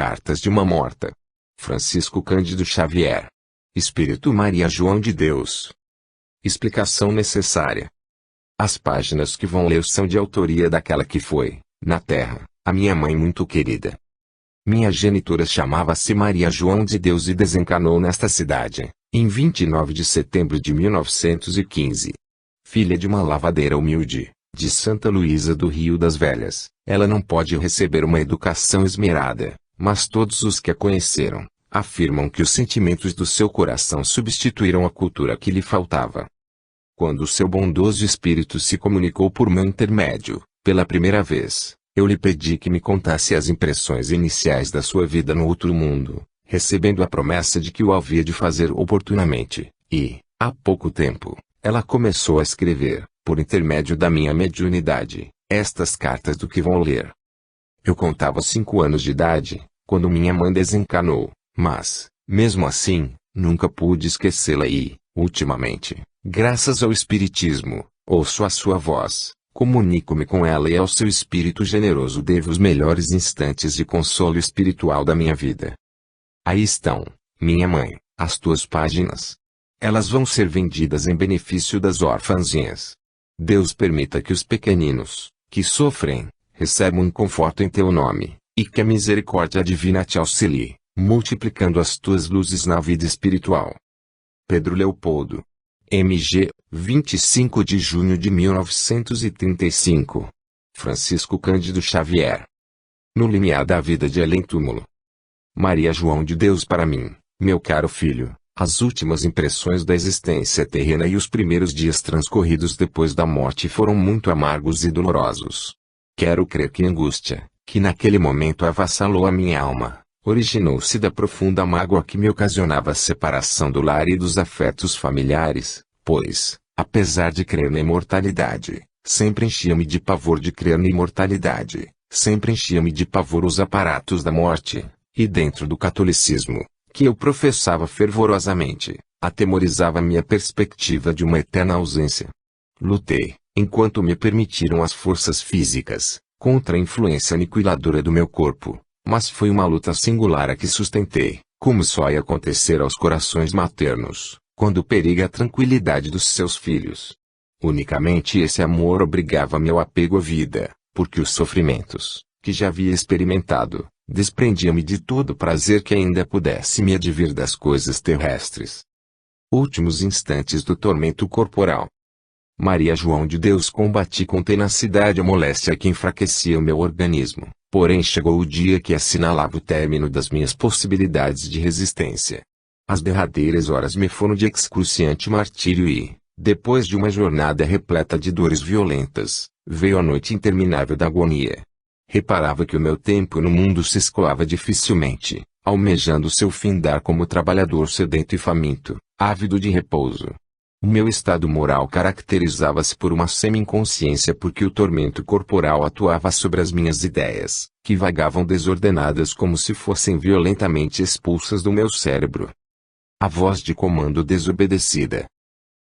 Cartas de uma Morta. Francisco Cândido Xavier. Espírito Maria João de Deus. Explicação necessária. As páginas que vão ler são de autoria daquela que foi, na terra, a minha mãe muito querida. Minha genitora chamava-se Maria João de Deus e desencarnou nesta cidade, em 29 de setembro de 1915. Filha de uma lavadeira humilde, de Santa Luísa do Rio das Velhas, ela não pode receber uma educação esmerada, mas todos os que a conheceram, afirmam que os sentimentos do seu coração substituíram a cultura que lhe faltava. Quando o seu bondoso espírito se comunicou por meu intermédio, pela primeira vez, eu lhe pedi que me contasse as impressões iniciais da sua vida no outro mundo, recebendo a promessa de que o havia de fazer oportunamente, e, há pouco tempo, ela começou a escrever, por intermédio da minha mediunidade, estas cartas do que vão ler. Eu contava 5 anos de idade, quando minha mãe desencarnou, mas, mesmo assim, nunca pude esquecê-la e, ultimamente, graças ao Espiritismo, ouço a sua voz, comunico-me com ela e ao seu espírito generoso devo os melhores instantes de consolo espiritual da minha vida. Aí estão, minha mãe, as tuas páginas. Elas vão ser vendidas em benefício das orfanzinhas. Deus permita que os pequeninos, que sofrem, recebam um conforto em teu nome, e que a misericórdia divina te auxilie, multiplicando as tuas luzes na vida espiritual. Pedro Leopoldo. M.G., 25 de junho de 1935. Francisco Cândido Xavier. No limiar da vida de além-túmulo. Maria João de Deus para mim, meu caro filho, as últimas impressões da existência terrena e os primeiros dias transcorridos depois da morte foram muito amargos e dolorosos. Quero crer que a angústia, que naquele momento avassalou a minha alma, originou-se da profunda mágoa que me ocasionava a separação do lar e dos afetos familiares, pois, apesar de crer na imortalidade, sempre enchia-me de pavor de crer na imortalidade, sempre enchia-me de pavor os aparatos da morte, e dentro do catolicismo, que eu professava fervorosamente, atemorizava-me a perspectiva de uma eterna ausência. Lutei, enquanto me permitiram as forças físicas, contra a influência aniquiladora do meu corpo, mas foi uma luta singular a que sustentei, como só ia acontecer aos corações maternos, quando periga a tranquilidade dos seus filhos. Unicamente esse amor obrigava-me ao apego à vida, porque os sofrimentos, que já havia experimentado, desprendia-me de todo o prazer que ainda pudesse me advir das coisas terrestres. Últimos instantes do tormento corporal. Maria João de Deus combati com tenacidade a moléstia que enfraquecia o meu organismo, porém chegou o dia que assinalava o término das minhas possibilidades de resistência. As derradeiras horas me foram de excruciante martírio e, depois de uma jornada repleta de dores violentas, veio a noite interminável da agonia. Reparava que o meu tempo no mundo se escoava dificilmente, almejando seu findar como trabalhador sedento e faminto, ávido de repouso. O meu estado moral caracterizava-se por uma semi-inconsciência porque o tormento corporal atuava sobre as minhas ideias, que vagavam desordenadas como se fossem violentamente expulsas do meu cérebro. A voz de comando desobedecida.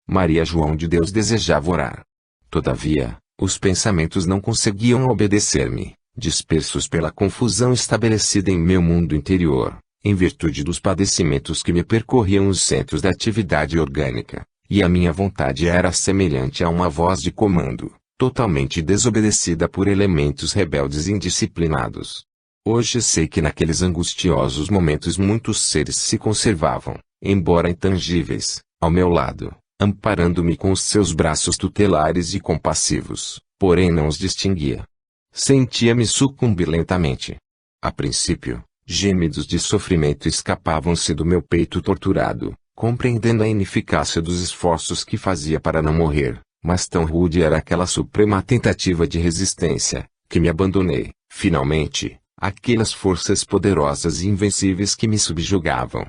Maria João de Deus desejava orar. Todavia, os pensamentos não conseguiam obedecer-me, dispersos pela confusão estabelecida em meu mundo interior, em virtude dos padecimentos que me percorriam os centros da atividade orgânica, e a minha vontade era semelhante a uma voz de comando, totalmente desobedecida por elementos rebeldes e indisciplinados. Hoje sei que naqueles angustiosos momentos muitos seres se conservavam, embora intangíveis, ao meu lado, amparando-me com os seus braços tutelares e compassivos, porém não os distinguia. Sentia-me sucumbir lentamente. A princípio, gemidos de sofrimento escapavam-se do meu peito torturado, compreendendo a ineficácia dos esforços que fazia para não morrer, mas tão rude era aquela suprema tentativa de resistência, que me abandonei, finalmente, àquelas forças poderosas e invencíveis que me subjugavam.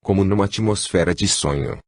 Como numa atmosfera de sonho.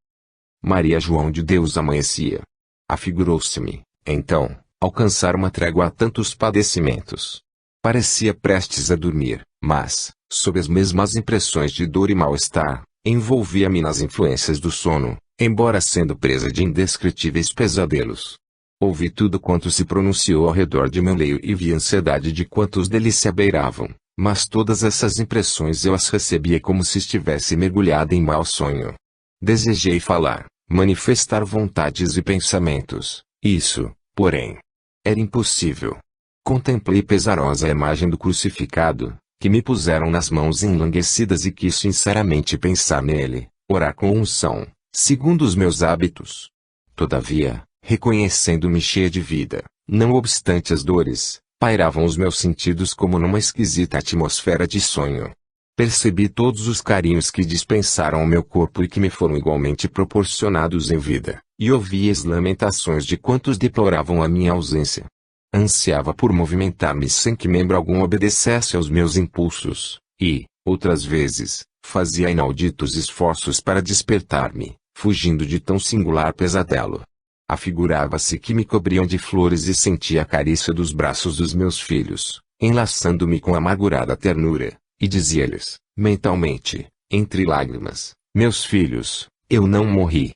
Maria João de Deus amanhecia. Afigurou-se-me, então, alcançar uma trégua a tantos padecimentos. Parecia prestes a dormir, mas, sob as mesmas impressões de dor e mal-estar, envolvia-me nas influências do sono, embora sendo presa de indescritíveis pesadelos. Ouvi tudo quanto se pronunciou ao redor de meu leito e vi a ansiedade de quantos deles se abeiravam, Mas todas essas impressões eu as recebia como se estivesse mergulhada em mau sonho. Desejei falar, manifestar vontades e pensamentos. Isso, porém, era impossível. Contemplei pesarosa a imagem do crucificado, que me puseram nas mãos enlanguecidas e quis sinceramente pensar nele, orar com unção, segundo os meus hábitos. Todavia, reconhecendo-me cheia de vida, não obstante as dores, pairavam os meus sentidos como numa esquisita atmosfera de sonho. Percebi todos os carinhos que dispensaram ao meu corpo e que me foram igualmente proporcionados em vida, e ouvi as lamentações de quantos deploravam a minha ausência. Ansiava por movimentar-me sem que membro algum obedecesse aos meus impulsos, e, outras vezes, fazia inauditos esforços para despertar-me, fugindo de tão singular pesadelo. Afigurava-se que me cobriam de flores e sentia a carícia dos braços dos meus filhos, enlaçando-me com amargurada ternura, e dizia-lhes, mentalmente, entre lágrimas, meus filhos, eu não morri.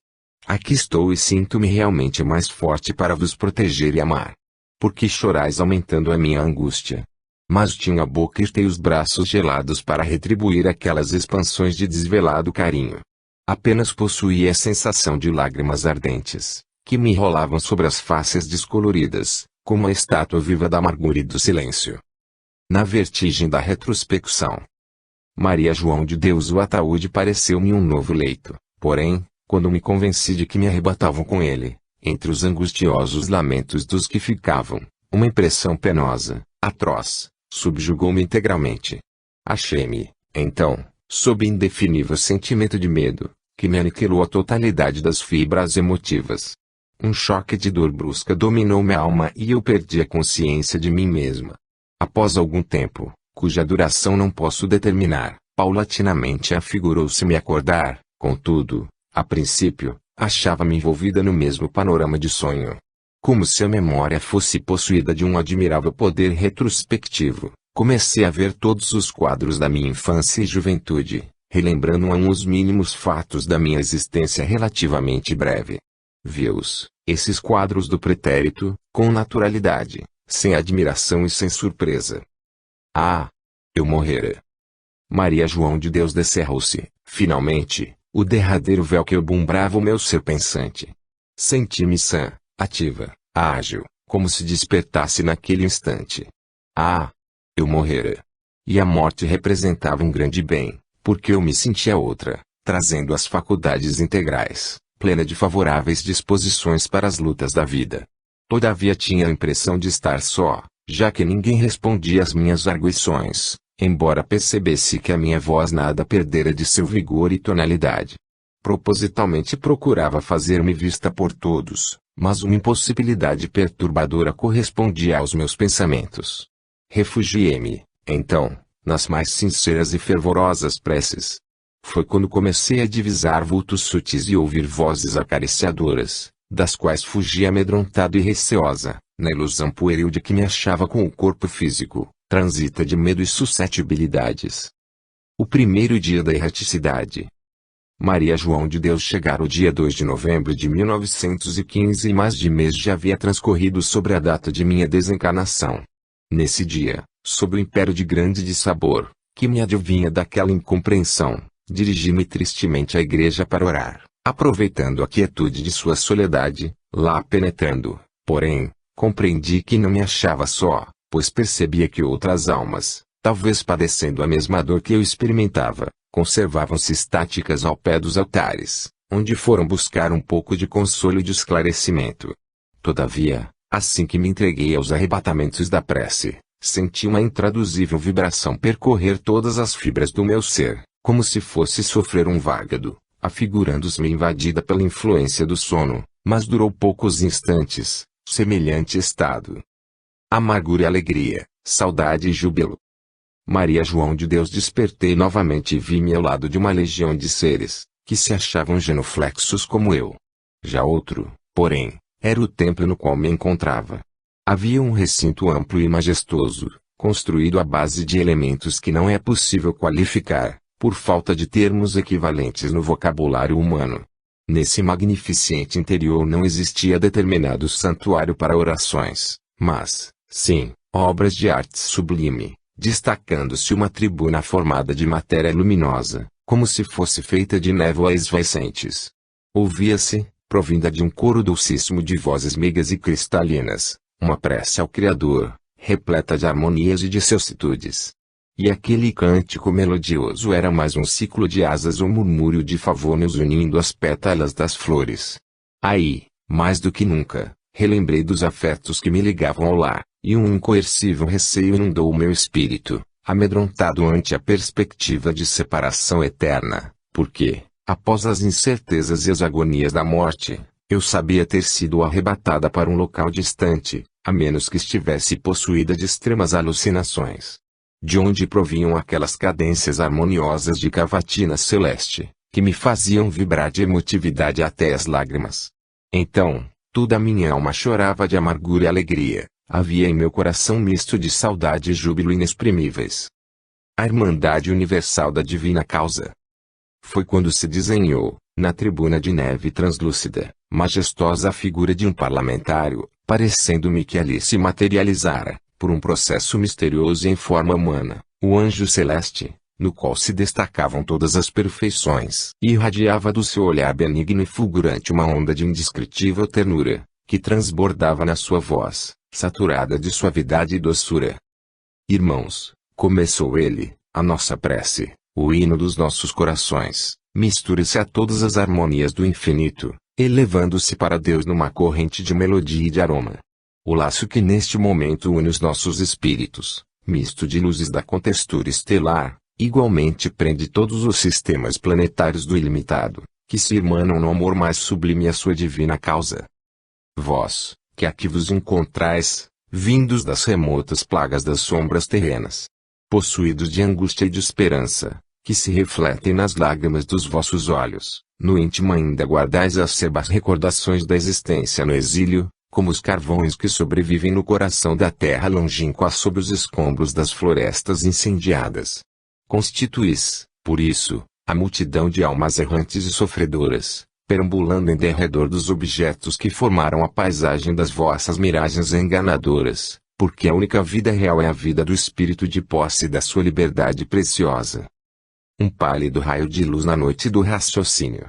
Aqui estou e sinto-me realmente mais forte para vos proteger e amar. Por que chorais aumentando a minha angústia? Mas tinha a boca e os braços gelados para retribuir aquelas expansões de desvelado carinho. Apenas possuía a sensação de lágrimas ardentes, que me rolavam sobre as faces descoloridas, como a estátua viva da amargura e do silêncio. Na vertigem da retrospecção, Maria João de Deus, o ataúde pareceu-me um novo leito, porém, quando me convenci de que me arrebatavam com ele, entre os angustiosos lamentos dos que ficavam, uma impressão penosa, atroz, subjugou-me integralmente. Achei-me, então, sob indefinível sentimento de medo, que me aniquilou a totalidade das fibras emotivas. Um choque de dor brusca dominou minha alma e eu perdi a consciência de mim mesma. Após algum tempo, cuja duração não posso determinar, paulatinamente afigurou-se-me acordar, contudo, a princípio, achava-me envolvida no mesmo panorama de sonho. Como se a memória fosse possuída de um admirável poder retrospectivo, comecei a ver todos os quadros da minha infância e juventude, relembrando os mínimos fatos da minha existência relativamente breve. Vi-os, esses quadros do pretérito, com naturalidade, sem admiração e sem surpresa. Ah! Eu morrera. Maria João de Deus descerrou-se, finalmente, o derradeiro véu que obumbrava o meu ser pensante. Senti-me sã, ativa, ágil, como se despertasse naquele instante. Ah! Eu morrera. E a morte representava um grande bem, porque eu me sentia outra, trazendo as faculdades integrais, plena de favoráveis disposições para as lutas da vida. Todavia tinha a impressão de estar só, já que ninguém respondia às minhas arguições, embora percebesse que a minha voz nada perdera de seu vigor e tonalidade. Propositalmente procurava fazer-me vista por todos, mas uma impossibilidade perturbadora correspondia aos meus pensamentos. Refugiei-me, então, nas mais sinceras e fervorosas preces. Foi quando comecei a divisar vultos sutis e ouvir vozes acariciadoras, das quais fugia amedrontado e receosa, na ilusão pueril de que me achava com o corpo físico, transita de medo e suscetibilidades. O primeiro dia da erraticidade. Maria João de Deus chegara o dia 2 de novembro de 1915 e mais de mês já havia transcorrido sobre a data de minha desencarnação. Nesse dia, sob o império de grande dissabor, que me adivinha daquela incompreensão, dirigi-me tristemente à igreja para orar, aproveitando a quietude de sua soledade, lá penetrando, porém, compreendi que não me achava só, pois percebia que outras almas, talvez padecendo a mesma dor que eu experimentava, conservavam-se estáticas ao pé dos altares, onde foram buscar um pouco de consolo e de esclarecimento. Todavia, assim que me entreguei aos arrebatamentos da prece, senti uma intraduzível vibração percorrer todas as fibras do meu ser, como se fosse sofrer um vágado, afigurando-se-me invadida pela influência do sono, mas durou poucos instantes, semelhante estado. Amargura e alegria, saudade e júbilo. Maria João de Deus despertei novamente e vi-me ao lado de uma legião de seres, que se achavam genuflexos como eu. Já outro, porém, era o templo no qual me encontrava. Havia um recinto amplo e majestoso, construído à base de elementos que não é possível qualificar, por falta de termos equivalentes no vocabulário humano. Nesse magnificente interior não existia determinado santuário para orações, mas, sim, obras de arte sublime, destacando-se uma tribuna formada de matéria luminosa, como se fosse feita de névoa esvaecentes. Ouvia-se, provinda de um coro dulcíssimo de vozes meigas e cristalinas, uma prece ao Criador, repleta de harmonias e de celsitudes. E aquele cântico melodioso era mais um ciclo de asas ou murmúrio de favônios unindo as pétalas das flores. Aí, mais do que nunca, relembrei dos afetos que me ligavam ao lar, e um incoercível receio inundou o meu espírito, amedrontado ante a perspectiva de separação eterna, porque, após as incertezas e as agonias da morte, eu sabia ter sido arrebatada para um local distante, a menos que estivesse possuída de extremas alucinações. De onde provinham aquelas cadências harmoniosas de cavatina celeste, que me faziam vibrar de emotividade até as lágrimas. Então, toda a minha alma chorava de amargura e alegria, havia em meu coração misto de saudade e júbilo inexprimíveis. A Irmandade Universal da Divina Causa. Foi quando se desenhou, na tribuna de neve translúcida, majestosa a figura de um parlamentário, parecendo-me que ali se materializara, por um processo misterioso em forma humana, o anjo celeste, no qual se destacavam todas as perfeições. E irradiava do seu olhar benigno e fulgurante uma onda de indescritível ternura, que transbordava na sua voz, saturada de suavidade e doçura. Irmãos, começou ele, a nossa prece, o hino dos nossos corações, misture-se a todas as harmonias do infinito, elevando-se para Deus numa corrente de melodia e de aroma. O laço que neste momento une os nossos espíritos, misto de luzes da contextura estelar, igualmente prende todos os sistemas planetários do ilimitado, que se irmanam no amor mais sublime à sua divina causa. Vós, que aqui vos encontrais, vindos das remotas plagas das sombras terrenas, possuídos de angústia e de esperança, que se refletem nas lágrimas dos vossos olhos, no íntimo ainda guardais as acerbas recordações da existência no exílio, como os carvões que sobrevivem no coração da terra longínqua sob os escombros das florestas incendiadas. Constituís, por isso, a multidão de almas errantes e sofredoras, perambulando em derredor dos objetos que formaram a paisagem das vossas miragens enganadoras, porque a única vida real é a vida do espírito de posse da sua liberdade preciosa. Um pálido raio de luz na noite do raciocínio.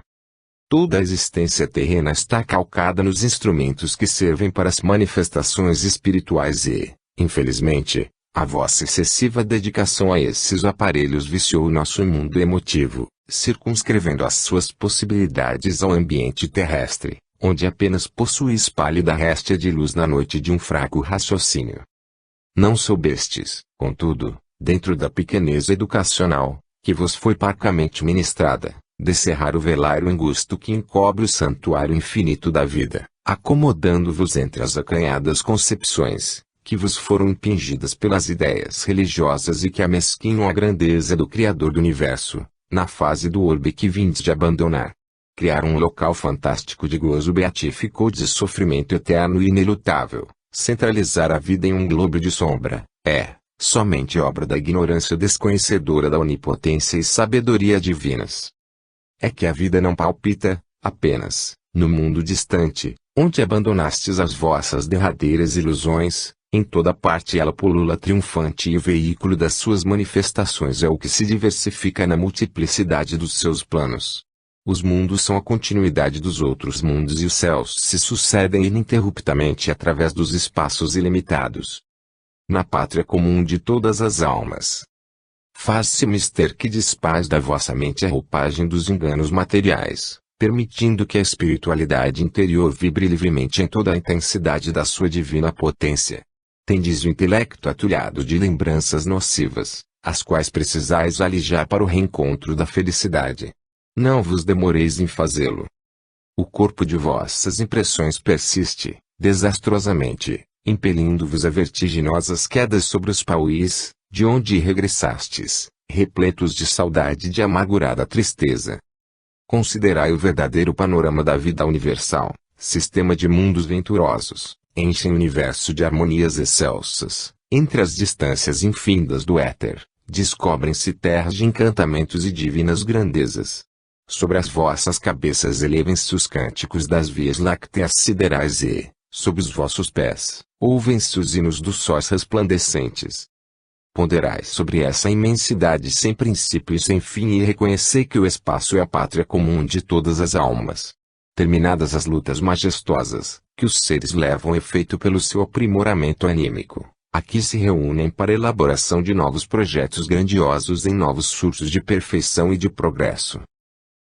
Toda a existência terrena está calcada nos instrumentos que servem para as manifestações espirituais e, infelizmente, a vossa excessiva dedicação a esses aparelhos viciou o nosso mundo emotivo, circunscrevendo as suas possibilidades ao ambiente terrestre, onde apenas possuís pálida réstia de luz na noite de um fraco raciocínio. Não soubestes, contudo, dentro da pequeneza educacional, que vos foi parcamente ministrada, descerrar o velário angusto que encobre o santuário infinito da vida, acomodando-vos entre as acanhadas concepções, que vos foram impingidas pelas ideias religiosas e que amesquinham a grandeza do Criador do Universo, na fase do orbe que vindes de abandonar. Criar um local fantástico de gozo beatífico ou de sofrimento eterno e inelutável, centralizar a vida em um globo de sombra, somente obra da ignorância desconhecedora da onipotência e sabedoria divinas. É que a vida não palpita, apenas, no mundo distante, onde abandonastes as vossas derradeiras ilusões, em toda parte ela pulula triunfante e o veículo das suas manifestações é o que se diversifica na multiplicidade dos seus planos. Os mundos são a continuidade dos outros mundos e os céus se sucedem ininterruptamente através dos espaços ilimitados. Na pátria comum de todas as almas, faz-se mister que despais da vossa mente a roupagem dos enganos materiais, permitindo que a espiritualidade interior vibre livremente em toda a intensidade da sua divina potência. Tendes o intelecto atulhado de lembranças nocivas, as quais precisais alijar para o reencontro da felicidade. Não vos demoreis em fazê-lo. O corpo de vossas impressões persiste, desastrosamente, impelindo-vos a vertiginosas quedas sobre os pauís, de onde regressastes, repletos de saudade e de amargurada tristeza. Considerai o verdadeiro panorama da vida universal, sistema de mundos venturosos, enchem o universo de harmonias excelsas, entre as distâncias infindas do éter, descobrem-se terras de encantamentos e divinas grandezas. Sobre as vossas cabeças elevem-se os cânticos das vias lácteas siderais e, sob os vossos pés, ouvem-se os hinos dos sóis resplandecentes. Ponderai sobre essa imensidade sem princípio e sem fim e reconhecei que o espaço é a pátria comum de todas as almas. Terminadas as lutas majestosas, que os seres levam efeito pelo seu aprimoramento anímico, aqui se reúnem para a elaboração de novos projetos grandiosos em novos surtos de perfeição e de progresso.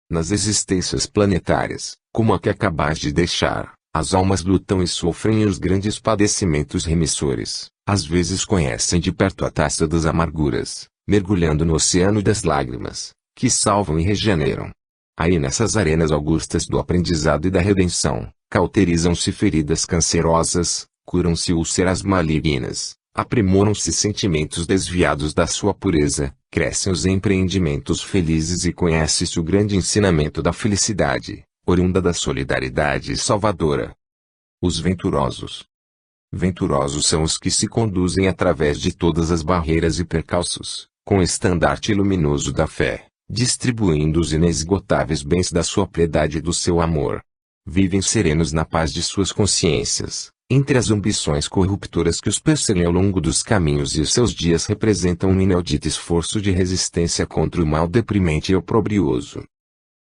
Nas existências planetárias, como a que acabais de deixar, as almas lutam e sofrem os grandes padecimentos remissores, às vezes conhecem de perto a taça das amarguras, mergulhando no oceano das lágrimas, que salvam e regeneram. Aí nessas arenas augustas do aprendizado e da redenção, cauterizam-se feridas cancerosas, curam-se úlceras malignas, aprimoram-se sentimentos desviados da sua pureza, crescem os empreendimentos felizes e conhece-se o grande ensinamento da felicidade, oriunda da solidariedade salvadora. Os venturosos. Venturosos são os que se conduzem através de todas as barreiras e percalços, com o estandarte luminoso da fé, distribuindo os inesgotáveis bens da sua piedade e do seu amor. Vivem serenos na paz de suas consciências, entre as ambições corruptoras que os perseguem ao longo dos caminhos, e os seus dias representam um inaudito esforço de resistência contra o mal deprimente e oprobrioso.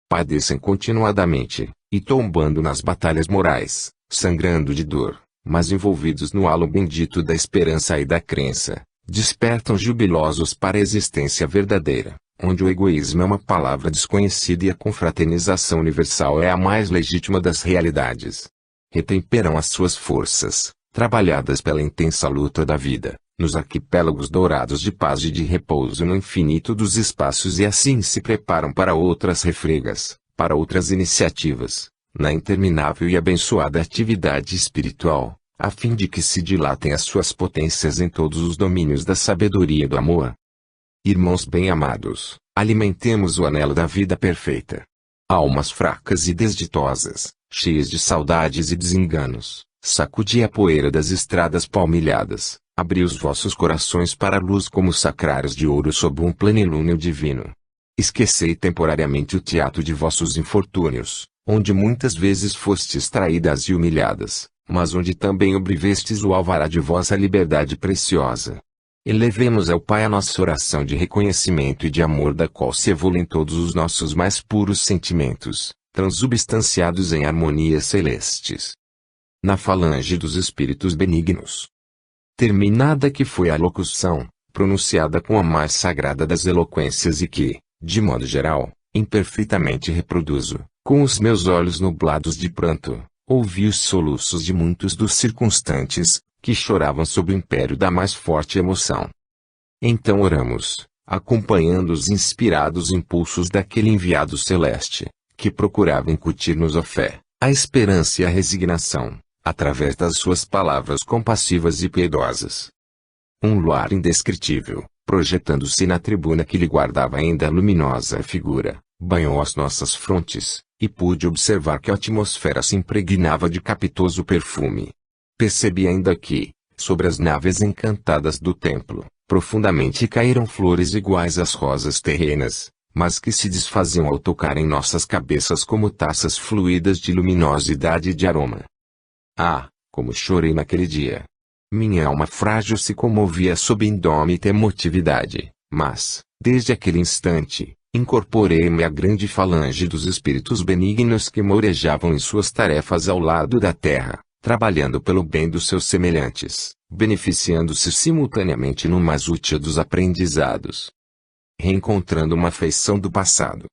Padecem continuadamente, e tombando nas batalhas morais, sangrando de dor, mas envolvidos no halo bendito da esperança e da crença, despertam jubilosos para a existência verdadeira, onde o egoísmo é uma palavra desconhecida e a confraternização universal é a mais legítima das realidades. Retemperam as suas forças, trabalhadas pela intensa luta da vida, nos arquipélagos dourados de paz e de repouso no infinito dos espaços, e assim se preparam para outras refregas, para outras iniciativas, na interminável e abençoada atividade espiritual, a fim de que se dilatem as suas potências em todos os domínios da sabedoria e do amor. Irmãos bem-amados, alimentemos o anelo da vida perfeita. Almas fracas e desditosas, cheias de saudades e desenganos, sacudi a poeira das estradas palmilhadas, abri os vossos corações para a luz como sacrários de ouro sob um plenilúnio divino. Esquecei temporariamente o teatro de vossos infortúnios, onde muitas vezes fostes traídas e humilhadas, mas onde também obrivestes o alvará de vossa liberdade preciosa. Elevemos ao Pai a nossa oração de reconhecimento e de amor, da qual se evoluem todos os nossos mais puros sentimentos, transubstanciados em harmonias celestes. Na falange dos espíritos benignos. Terminada que foi a locução, pronunciada com a mais sagrada das eloquências e que, de modo geral, imperfeitamente reproduzo, com os meus olhos nublados de pranto, ouvi os soluços de muitos dos circunstantes, que choravam sob o império da mais forte emoção. Então oramos, acompanhando os inspirados impulsos daquele enviado celeste, que procurava incutir-nos a fé, a esperança e a resignação, através das suas palavras compassivas e piedosas. Um luar indescritível, projetando-se na tribuna que lhe guardava ainda a luminosa figura, banhou as nossas frontes, e pude observar que a atmosfera se impregnava de capitoso perfume. Percebi ainda que, sobre as naves encantadas do templo, profundamente caíram flores iguais às rosas terrenas, mas que se desfaziam ao tocar em nossas cabeças como taças fluídas de luminosidade e de aroma. Ah, como chorei naquele dia! Minha alma frágil se comovia sob indômita emotividade, mas, desde aquele instante, incorporei-me à grande falange dos espíritos benignos que morejavam em suas tarefas ao lado da terra, trabalhando pelo bem dos seus semelhantes, beneficiando-se simultaneamente no mais útil dos aprendizados. Reencontrando uma feição do passado.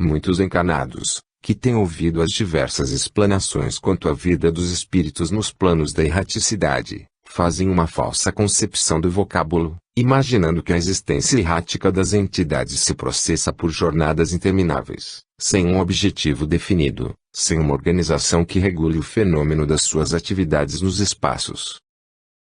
Muitos encarnados, que têm ouvido as diversas explanações quanto à vida dos espíritos nos planos da erraticidade, fazem uma falsa concepção do vocábulo, imaginando que a existência errática das entidades se processa por jornadas intermináveis, sem um objetivo definido, sem uma organização que regule o fenômeno das suas atividades nos espaços.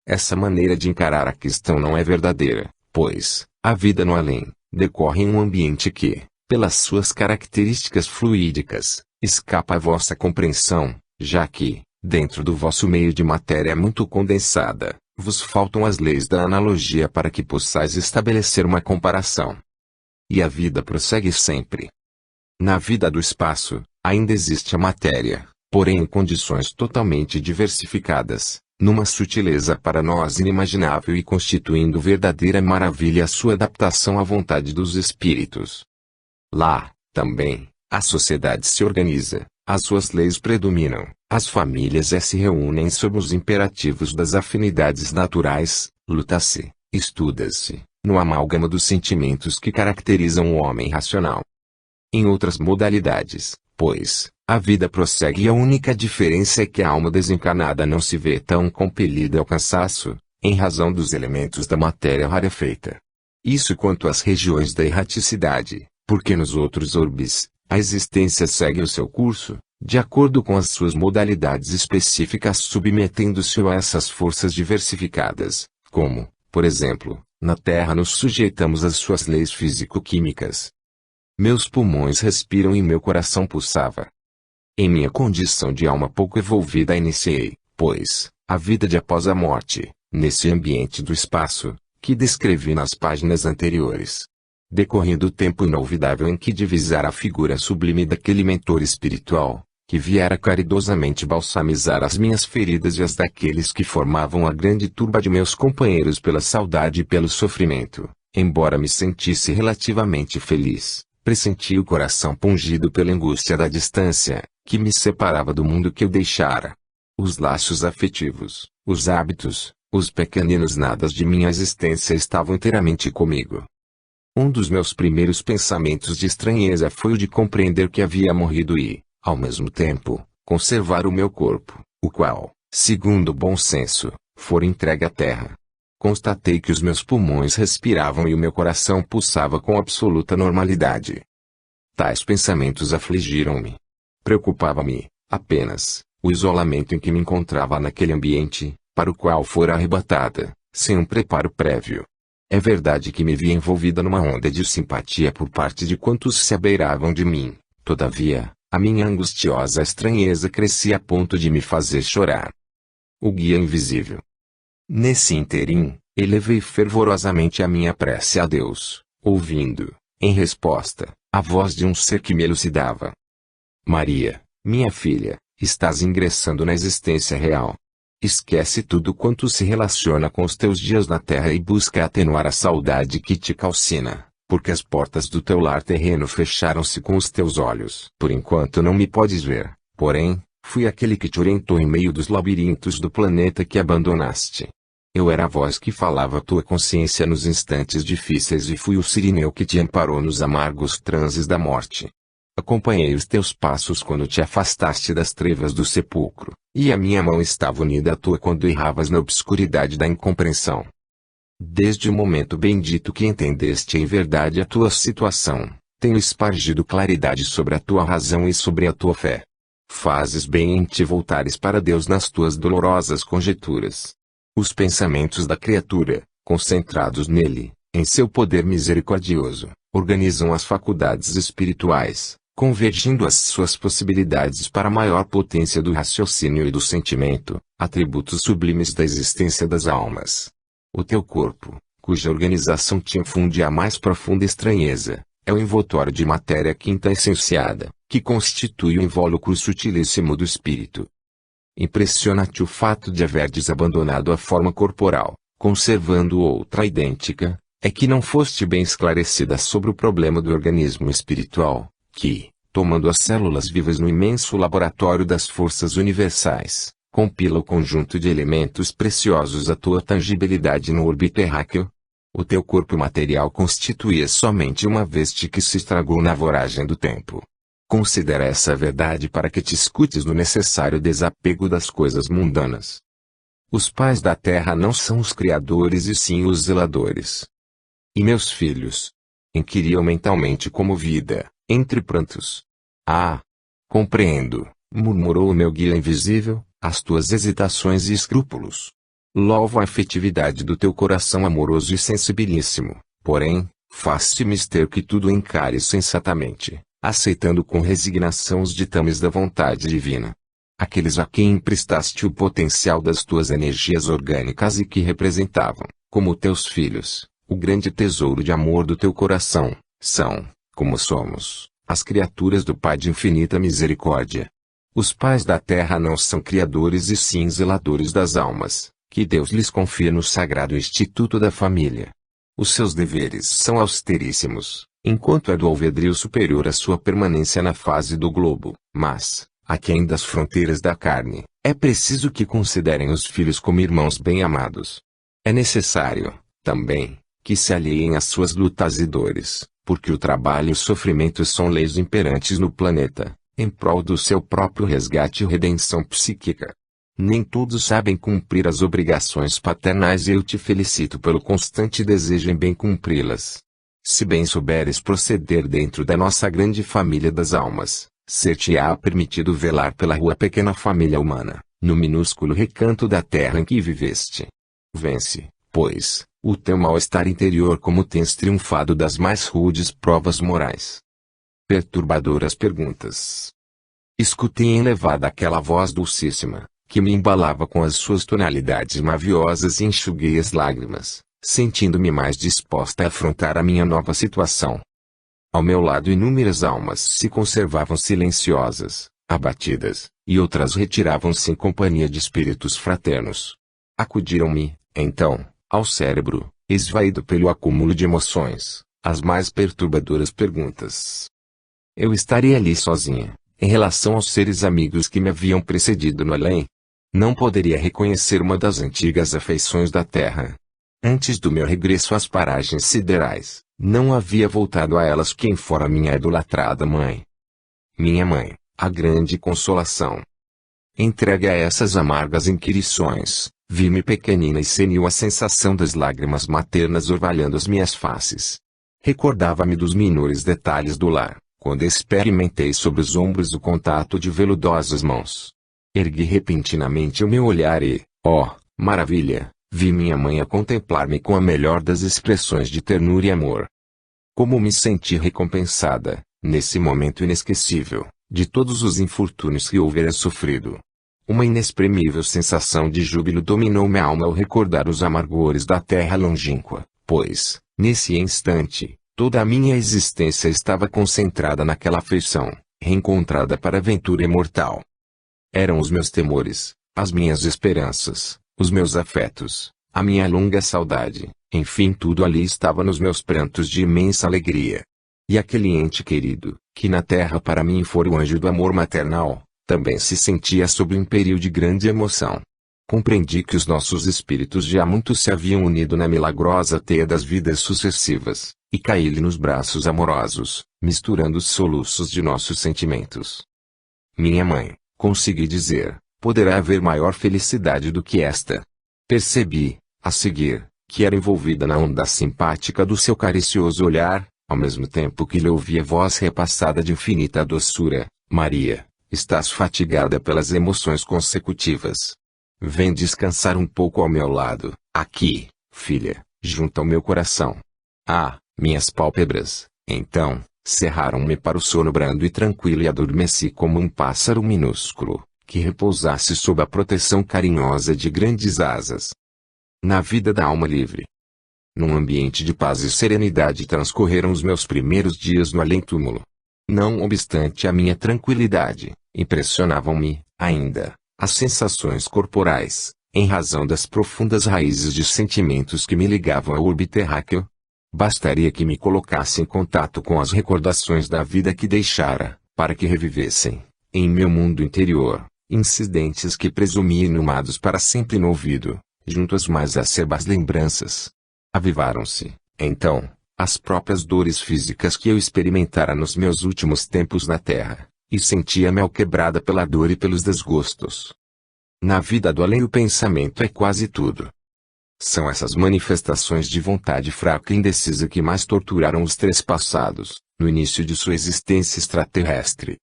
Essa maneira de encarar a questão não é verdadeira, pois, a vida no além, decorre em um ambiente que, pelas suas características fluídicas, escapa à vossa compreensão, já que, dentro do vosso meio de matéria muito condensada, vos faltam as leis da analogia para que possais estabelecer uma comparação. E a vida prossegue sempre. Na vida do espaço, ainda existe a matéria, porém em condições totalmente diversificadas, numa sutileza para nós inimaginável e constituindo verdadeira maravilha a sua adaptação à vontade dos espíritos. Lá, também, a sociedade se organiza, as suas leis predominam, as famílias se reúnem sob os imperativos das afinidades naturais, luta-se, estuda-se, no amálgama dos sentimentos que caracterizam o homem racional. Em outras modalidades, pois, a vida prossegue e a única diferença é que a alma desencarnada não se vê tão compelida ao cansaço, em razão dos elementos da matéria rarefeita. Isso quanto às regiões da erraticidade, porque nos outros orbes, a existência segue o seu curso, de acordo com as suas modalidades específicas, submetendo-se a essas forças diversificadas, como, por exemplo, na Terra nos sujeitamos às suas leis físico-químicas. Meus pulmões respiram e meu coração pulsava. Em minha condição de alma pouco evolvida iniciei, pois, a vida de após a morte, nesse ambiente do espaço, que descrevi nas páginas anteriores. Decorrendo o tempo inolvidável em que divisara a figura sublime daquele mentor espiritual, que viera caridosamente balsamizar as minhas feridas e as daqueles que formavam a grande turba de meus companheiros pela saudade e pelo sofrimento, embora me sentisse relativamente feliz, pressenti o coração pungido pela angústia da distância, que me separava do mundo que eu deixara. Os laços afetivos, os hábitos, os pequeninos nadas de minha existência estavam inteiramente comigo. Um dos meus primeiros pensamentos de estranheza foi o de compreender que havia morrido e, ao mesmo tempo, conservar o meu corpo, o qual, segundo o bom senso, fora entregue à terra. Constatei que os meus pulmões respiravam e o meu coração pulsava com absoluta normalidade. Tais pensamentos afligiram-me. Preocupava-me, apenas, o isolamento em que me encontrava naquele ambiente, para o qual fora arrebatada, sem um preparo prévio. É verdade que me via envolvida numa onda de simpatia por parte de quantos se abeiravam de mim, todavia, a minha angustiosa estranheza crescia a ponto de me fazer chorar. O guia invisível. Nesse interim, elevei fervorosamente a minha prece a Deus, ouvindo, em resposta, a voz de um ser que me elucidava. Maria, minha filha, estás ingressando na existência real. Esquece tudo quanto se relaciona com os teus dias na terra e busca atenuar a saudade que te calcina, porque as portas do teu lar terreno fecharam-se com os teus olhos. Por enquanto não me podes ver, porém, fui aquele que te orientou em meio dos labirintos do planeta que abandonaste. Eu era a voz que falava à tua consciência nos instantes difíceis e fui o sirineu que te amparou nos amargos transes da morte. Acompanhei os teus passos quando te afastaste das trevas do sepulcro, e a minha mão estava unida à tua quando erravas na obscuridade da incompreensão. Desde o momento bendito que entendeste em verdade a tua situação, tenho espargido claridade sobre a tua razão e sobre a tua fé. Fazes bem em te voltares para Deus nas tuas dolorosas conjecturas. Os pensamentos da criatura, concentrados nele, em seu poder misericordioso, organizam as faculdades espirituais, convergindo as suas possibilidades para a maior potência do raciocínio e do sentimento, atributos sublimes da existência das almas. O teu corpo, cuja organização te infunde a mais profunda estranheza, é o envoltório de matéria quinta essenciada, que constitui o invólucro sutilíssimo do espírito. Impressiona-te o fato de haverdes abandonado a forma corporal, conservando outra idêntica, é que não foste bem esclarecida sobre o problema do organismo espiritual, que, tomando as células vivas no imenso laboratório das forças universais, compila o conjunto de elementos preciosos à tua tangibilidade no orbe terráqueo. O teu corpo material constituía somente uma veste que se estragou na voragem do tempo. Considera essa verdade para que te escutes no necessário desapego das coisas mundanas. Os pais da terra não são os criadores e sim os zeladores. E meus filhos? Inquiriu mentalmente comovida, entre prantos. Ah! Compreendo, murmurou o meu guia invisível, as tuas hesitações e escrúpulos. Louvo a afetividade do teu coração amoroso e sensibilíssimo, porém, faz-te mister que tudo encares sensatamente, aceitando com resignação os ditames da vontade divina. Aqueles a quem emprestaste o potencial das tuas energias orgânicas e que representavam, como teus filhos, o grande tesouro de amor do teu coração, são, como somos, as criaturas do Pai de infinita misericórdia. Os pais da terra não são criadores e sim zeladores das almas, que Deus lhes confia no sagrado instituto da família. Os seus deveres são austeríssimos, enquanto é do alvedrio superior a sua permanência na fase do globo, mas, aquém das fronteiras da carne, é preciso que considerem os filhos como irmãos bem-amados. É necessário, também, que se alheiem às suas lutas e dores, porque o trabalho e o sofrimento são leis imperantes no planeta, em prol do seu próprio resgate e redenção psíquica. Nem todos sabem cumprir as obrigações paternais e eu te felicito pelo constante desejo em bem cumpri-las. Se bem souberes proceder dentro da nossa grande família das almas, ser-te-á permitido velar pela rua pequena família humana, no minúsculo recanto da terra em que viveste. Vence, pois, o teu mal-estar interior como tens triunfado das mais rudes provas morais. Perturbadoras perguntas. Escutei enlevada aquela voz dulcíssima, que me embalava com as suas tonalidades maviosas e enxuguei as lágrimas, sentindo-me mais disposta a afrontar a minha nova situação. Ao meu lado inúmeras almas se conservavam silenciosas, abatidas, e outras retiravam-se em companhia de espíritos fraternos. Acudiram-me, então, ao cérebro, esvaído pelo acúmulo de emoções, as mais perturbadoras perguntas. Eu estaria ali sozinha, em relação aos seres amigos que me haviam precedido no além? Não poderia reconhecer uma das antigas afeições da terra. Antes do meu regresso às paragens siderais, não havia voltado a elas quem fora minha idolatrada mãe. Minha mãe, a grande consolação. Entregue a essas amargas inquirições, vi-me pequenina e senil a sensação das lágrimas maternas orvalhando as minhas faces. Recordava-me dos menores detalhes do lar, quando experimentei sobre os ombros o contato de veludosas mãos. Ergui repentinamente o meu olhar e, ó, maravilha, vi minha mãe a contemplar-me com a melhor das expressões de ternura e amor. Como me senti recompensada, nesse momento inesquecível, de todos os infortúnios que houvera sofrido. Uma inexprimível sensação de júbilo dominou minha alma ao recordar os amargores da terra longínqua, pois, nesse instante, toda a minha existência estava concentrada naquela afeição, reencontrada para a aventura imortal. Eram os meus temores, as minhas esperanças, os meus afetos, a minha longa saudade, enfim tudo ali estava nos meus prantos de imensa alegria. E aquele ente querido, que na terra para mim fora o anjo do amor maternal, também se sentia sob um período de grande emoção. Compreendi que os nossos espíritos já muito se haviam unido na milagrosa teia das vidas sucessivas, e caí-lhe nos braços amorosos, misturando os soluços de nossos sentimentos. Minha mãe, consegui dizer, poderá haver maior felicidade do que esta. Percebi, a seguir, que era envolvida na onda simpática do seu caricioso olhar, ao mesmo tempo que lhe ouvi a voz repassada de infinita doçura: Maria, estás fatigada pelas emoções consecutivas. Vem descansar um pouco ao meu lado, aqui, filha, junto ao meu coração. Ah, minhas pálpebras, então, cerraram-me para o sono brando e tranquilo e adormeci como um pássaro minúsculo, que repousasse sob a proteção carinhosa de grandes asas. Na vida da alma livre. Num ambiente de paz e serenidade transcorreram os meus primeiros dias no além-túmulo. Não obstante a minha tranquilidade, impressionavam-me, ainda, as sensações corporais, em razão das profundas raízes de sentimentos que me ligavam ao orbe terráqueo. Bastaria que me colocasse em contato com as recordações da vida que deixara, para que revivessem, em meu mundo interior, incidentes que presumia inumados para sempre no ouvido, junto às mais acerbas lembranças. Avivaram-se, então, as próprias dores físicas que eu experimentara nos meus últimos tempos na terra, e sentia-me alquebrada pela dor e pelos desgostos. Na vida do além o pensamento é quase tudo. São essas manifestações de vontade fraca e indecisa que mais torturaram os trespassados, no início de sua existência extraterrestre.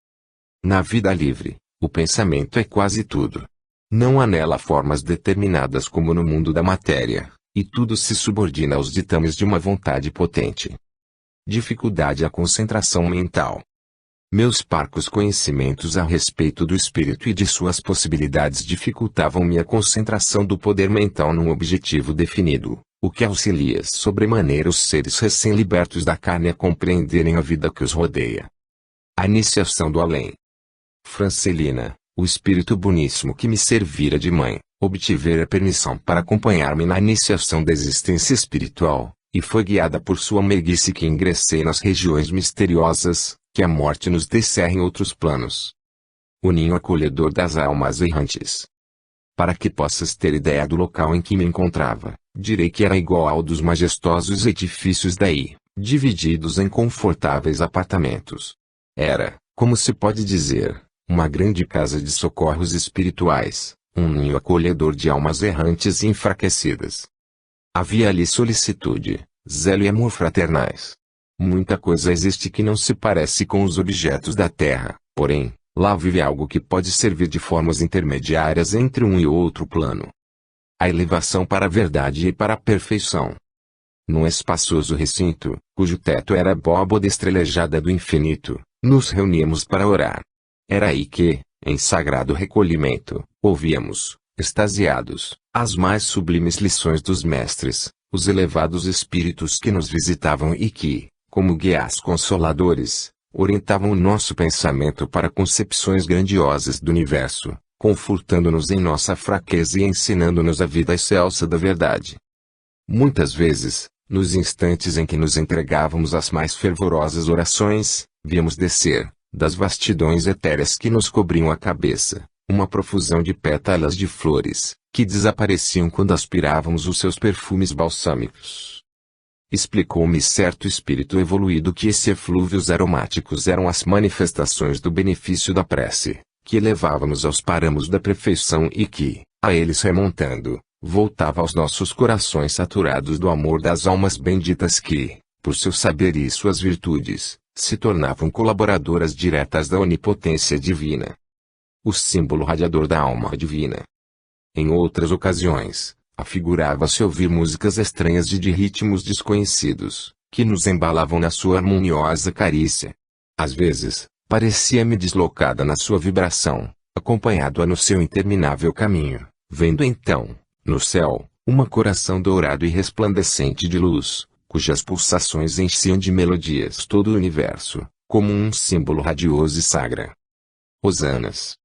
Na vida livre, o pensamento é quase tudo. Não há nela formas determinadas como no mundo da matéria, e tudo se subordina aos ditames de uma vontade potente. Dificuldade à concentração mental. Meus parcos conhecimentos a respeito do espírito e de suas possibilidades dificultavam-me a concentração do poder mental num objetivo definido, o que auxilia sobremaneira os seres recém-libertos da carne a compreenderem a vida que os rodeia. A iniciação do além. Francelina, O espírito boníssimo que me servira de mãe, obtivera permissão para acompanhar-me na iniciação da existência espiritual, e foi guiada por sua meiguice que ingressei nas regiões misteriosas, que a morte nos descerra em outros planos. O ninho acolhedor das almas errantes. Para que possas ter ideia do local em que me encontrava, direi que era igual ao dos majestosos edifícios daí, divididos em confortáveis apartamentos. Era, como se pode dizer, uma grande casa de socorros espirituais, um ninho acolhedor de almas errantes e enfraquecidas. Havia ali solicitude, zelo e amor fraternais. Muita coisa existe que não se parece com os objetos da terra, porém, lá vive algo que pode servir de formas intermediárias entre um e outro plano. A elevação para a verdade e para a perfeição. Num espaçoso recinto, cujo teto era a abóbada estrelejada do infinito, nos reuníamos para orar. Era aí que, em sagrado recolhimento, ouvíamos, extasiados, as mais sublimes lições dos mestres, os elevados espíritos que nos visitavam e que, como guias consoladores, orientavam o nosso pensamento para concepções grandiosas do universo, confortando-nos em nossa fraqueza e ensinando-nos a vida excelsa da verdade. Muitas vezes, nos instantes em que nos entregávamos às mais fervorosas orações, víamos descer, das vastidões etéreas que nos cobriam a cabeça, uma profusão de pétalas de flores, que desapareciam quando aspirávamos os seus perfumes balsâmicos. Explicou-me certo espírito evoluído que esses eflúvios aromáticos eram as manifestações do benefício da prece, que elevávamos aos parâmetros da perfeição e que, a eles remontando, voltava aos nossos corações saturados do amor das almas benditas que, por seu saber e suas virtudes, se tornavam colaboradoras diretas da onipotência divina. O símbolo radiador da alma divina. Em outras ocasiões, afigurava-se ouvir músicas estranhas e de ritmos desconhecidos, que nos embalavam na sua harmoniosa carícia. Às vezes, parecia-me deslocada na sua vibração, acompanhado-a no seu interminável caminho, vendo então, no céu, uma coração dourado e resplandecente de luz, cujas pulsações enchiam de melodias todo o universo, como um símbolo radioso e sagra. Hosanas.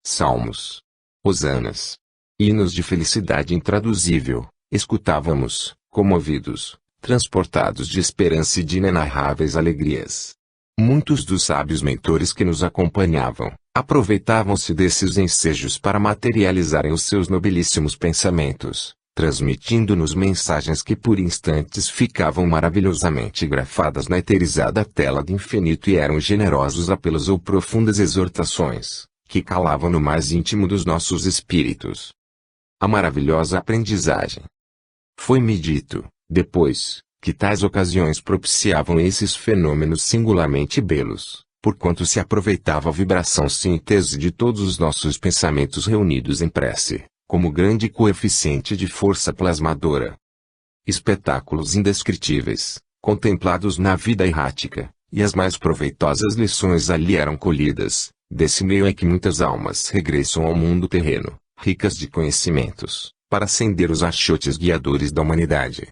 Salmos. Hosanas. Hinos de felicidade intraduzível, escutávamos, comovidos, transportados de esperança e de inenarráveis alegrias. Muitos dos sábios mentores que nos acompanhavam, aproveitavam-se desses ensejos para materializarem os seus nobilíssimos pensamentos, transmitindo-nos mensagens que por instantes ficavam maravilhosamente grafadas na eterizada tela do infinito e eram generosos apelos ou profundas exortações, que calavam no mais íntimo dos nossos espíritos. A maravilhosa aprendizagem. Foi-me dito, depois, que tais ocasiões propiciavam esses fenômenos singularmente belos, porquanto se aproveitava a vibração síntese de todos os nossos pensamentos reunidos em prece, como grande coeficiente de força plasmadora. Espetáculos indescritíveis, contemplados na vida errática, e as mais proveitosas lições ali eram colhidas, desse meio é que muitas almas regressam ao mundo terreno, ricas de conhecimentos, para acender os achotes guiadores da humanidade.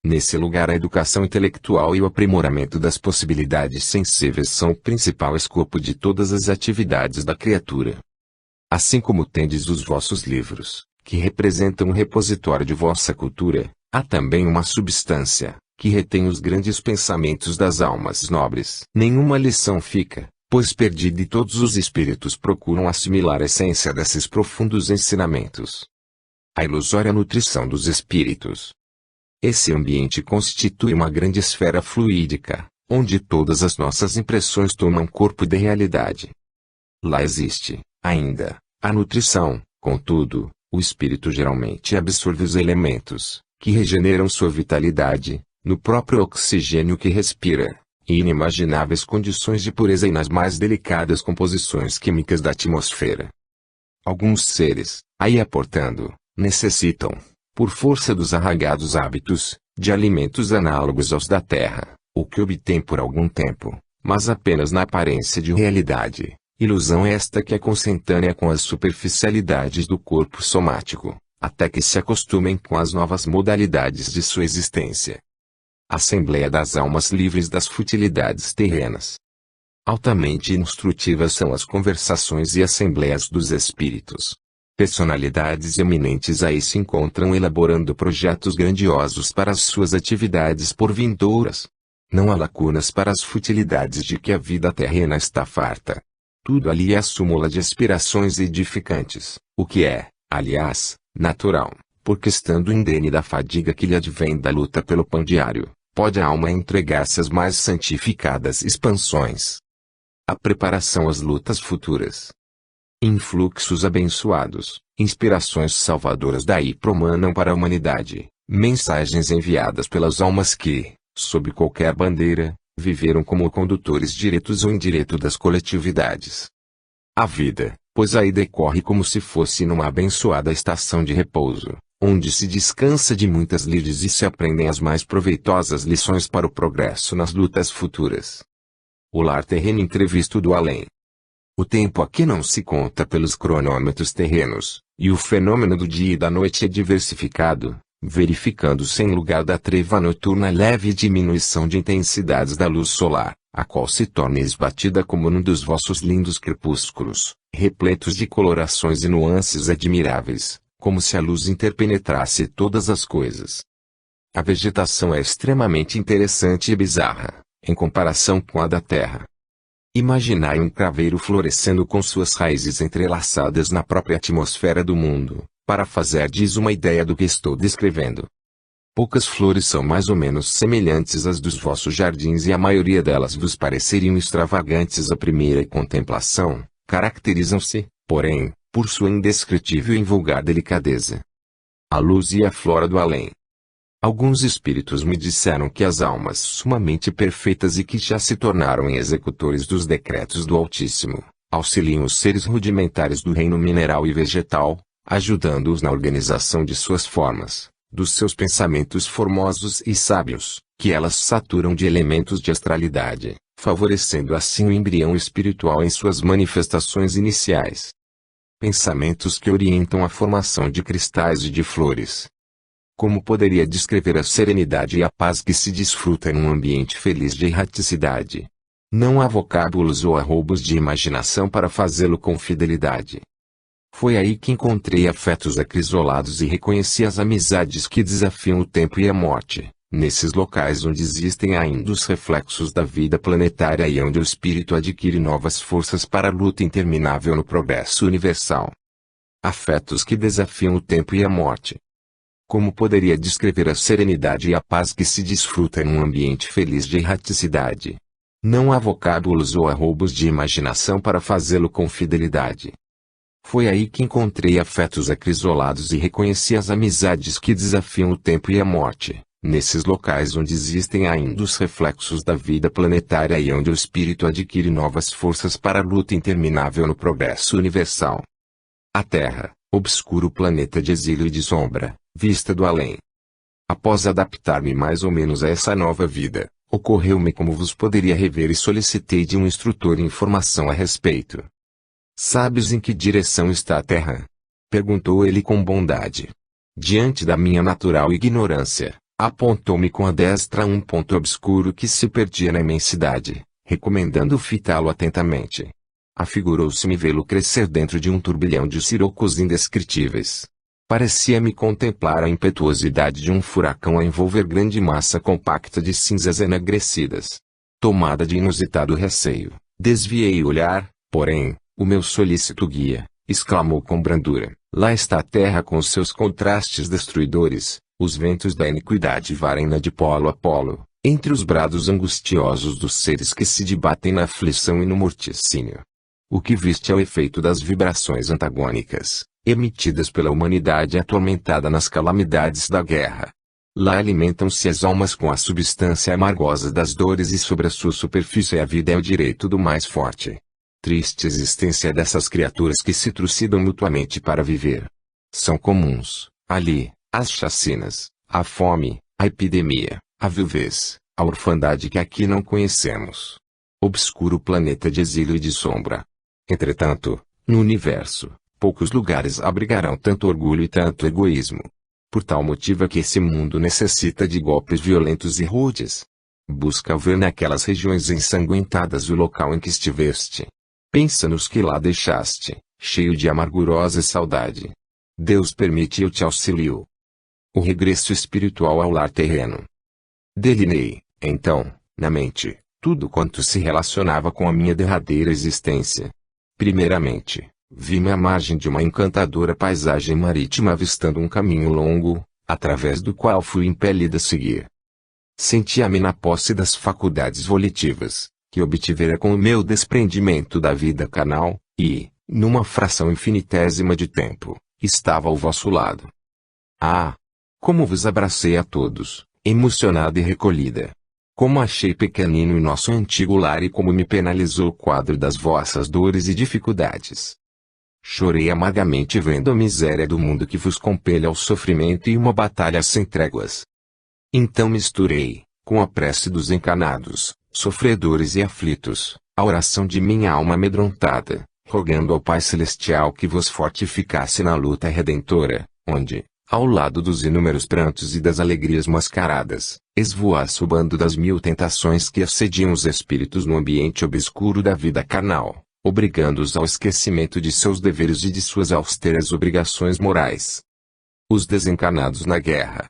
Nesse lugar a educação intelectual e o aprimoramento das possibilidades sensíveis são o principal escopo de todas as atividades da criatura. Assim como tendes os vossos livros, que representam o repositório de vossa cultura, há também uma substância, que retém os grandes pensamentos das almas nobres. Nenhuma lição fica, pois perdida e todos os espíritos procuram assimilar a essência desses profundos ensinamentos. A ilusória nutrição dos espíritos. Esse ambiente constitui uma grande esfera fluídica, onde todas as nossas impressões tomam corpo de realidade. Lá existe, ainda, a nutrição, contudo, o espírito geralmente absorve os elementos, que regeneram sua vitalidade, no próprio oxigênio que respira, em inimagináveis condições de pureza e nas mais delicadas composições químicas da atmosfera. Alguns seres, aí aportando, necessitam, por força dos arraigados hábitos, de alimentos análogos aos da terra, o que obtém por algum tempo, mas apenas na aparência de realidade, ilusão esta que é consentânea com as superficialidades do corpo somático, até que se acostumem com as novas modalidades de sua existência. Assembleia das almas livres das futilidades terrenas. Altamente instrutivas são as conversações e assembleias dos espíritos. Personalidades eminentes aí se encontram elaborando projetos grandiosos para as suas atividades por vindouras. Não há lacunas para as futilidades de que a vida terrena está farta. Tudo ali é a súmula de aspirações edificantes, o que é, aliás, natural, porque estando indene da fadiga que lhe advém da luta pelo pão diário, pode a alma entregar-se às mais santificadas expansões. A preparação às lutas futuras. Influxos abençoados, inspirações salvadoras daí promanam para a humanidade, mensagens enviadas pelas almas que, sob qualquer bandeira, viveram como condutores diretos ou indiretos das coletividades. A vida, pois aí decorre como se fosse numa abençoada estação de repouso, onde se descansa de muitas lides e se aprendem as mais proveitosas lições para o progresso nas lutas futuras. O lar terreno entrevisto do além. O tempo aqui não se conta pelos cronômetros terrenos, e o fenômeno do dia e da noite é diversificado, verificando-se em lugar da treva noturna leve diminuição de intensidades da luz solar, a qual se torna esbatida como num dos vossos lindos crepúsculos, repletos de colorações e nuances admiráveis, como se a luz interpenetrasse todas as coisas. A vegetação é extremamente interessante e bizarra, em comparação com a da Terra. Imaginai um craveiro florescendo com suas raízes entrelaçadas na própria atmosfera do mundo, para fazer-lhes uma ideia do que estou descrevendo. Poucas flores são mais ou menos semelhantes às dos vossos jardins e a maioria delas vos pareceriam extravagantes à primeira contemplação, caracterizam-se, porém, por sua indescritível e vulgar delicadeza. A luz e a flora do além. Alguns espíritos me disseram que as almas sumamente perfeitas e que já se tornaram executores dos decretos do Altíssimo, auxiliam os seres rudimentares do reino mineral e vegetal, ajudando-os na organização de suas formas, dos seus pensamentos formosos e sábios, que elas saturam de elementos de astralidade, favorecendo assim o embrião espiritual em suas manifestações iniciais. Pensamentos que orientam a formação de cristais e de flores. Como poderia descrever a serenidade e a paz que se desfruta num ambiente feliz de erraticidade? Não há vocábulos ou arroubos de imaginação para fazê-lo com fidelidade. Foi aí que encontrei afetos acrisolados e reconheci as amizades que desafiam o tempo e a morte, nesses locais onde existem ainda os reflexos da vida planetária e onde o espírito adquire novas forças para a luta interminável no progresso universal. Afetos que desafiam o tempo e a morte. Como poderia descrever a serenidade e a paz que se desfruta num ambiente feliz de erraticidade? Não há vocábulos ou arroubos de imaginação para fazê-lo com fidelidade. Foi aí que encontrei afetos acrisolados e reconheci as amizades que desafiam o tempo e a morte, nesses locais onde existem ainda os reflexos da vida planetária e onde o espírito adquire novas forças para a luta interminável no progresso universal. A Terra, obscuro planeta de exílio e de sombra, vista do além. Após adaptar-me mais ou menos a essa nova vida, ocorreu-me como vos poderia rever e solicitei de um instrutor informação a respeito. Sabes em que direção está a Terra? Perguntou ele com bondade. Diante da minha natural ignorância, apontou-me com a destra um ponto obscuro que se perdia na imensidade, recomendando fitá-lo atentamente. Afigurou-se-me vê-lo crescer dentro de um turbilhão de sirocos indescritíveis. Parecia-me contemplar a impetuosidade de um furacão a envolver grande massa compacta de cinzas enegrecidas. Tomada de inusitado receio, desviei o olhar, porém, o meu solícito guia, exclamou com brandura, lá está a Terra com seus contrastes destruidores, os ventos da iniquidade varem-na de polo a polo, entre os brados angustiosos dos seres que se debatem na aflição e no morticínio. O que viste é o efeito das vibrações antagônicas, emitidas pela humanidade atormentada nas calamidades da guerra. Lá alimentam-se as almas com a substância amargosa das dores e sobre a sua superfície a vida é o direito do mais forte. Triste existência dessas criaturas que se trucidam mutuamente para viver. São comuns, ali, as chacinas, a fome, a epidemia, a viuvez, a orfandade que aqui não conhecemos. Obscuro planeta de exílio e de sombra. Entretanto, no universo, poucos lugares abrigarão tanto orgulho e tanto egoísmo. Por tal motivo é que esse mundo necessita de golpes violentos e rudes. Busca ver naquelas regiões ensanguentadas o local em que estiveste. Pensa nos que lá deixaste, cheio de amargurosa saudade. Deus permite e eu te auxilio. O regresso espiritual ao lar terreno. Delineei, então, na mente, tudo quanto se relacionava com a minha derradeira existência. Primeiramente, vi-me à margem de uma encantadora paisagem marítima avistando um caminho longo, através do qual fui impelido a seguir. Sentia-me na posse das faculdades volitivas, que obtivera com o meu desprendimento da vida carnal, e, numa fração infinitésima de tempo, estava ao vosso lado. Ah! Como vos abracei a todos, emocionada e recolhida! Como achei pequenino o nosso antigo lar e como me penalizou o quadro das vossas dores e dificuldades! Chorei amargamente vendo a miséria do mundo que vos compele ao sofrimento e uma batalha sem tréguas. Então misturei, com a prece dos encarnados, sofredores e aflitos, a oração de minha alma amedrontada, rogando ao Pai Celestial que vos fortificasse na luta redentora, onde, ao lado dos inúmeros prantos e das alegrias mascaradas, esvoaça o bando das mil tentações que assediam os espíritos no ambiente obscuro da vida carnal, obrigando-os ao esquecimento de seus deveres e de suas austeras obrigações morais. Os desencarnados na guerra.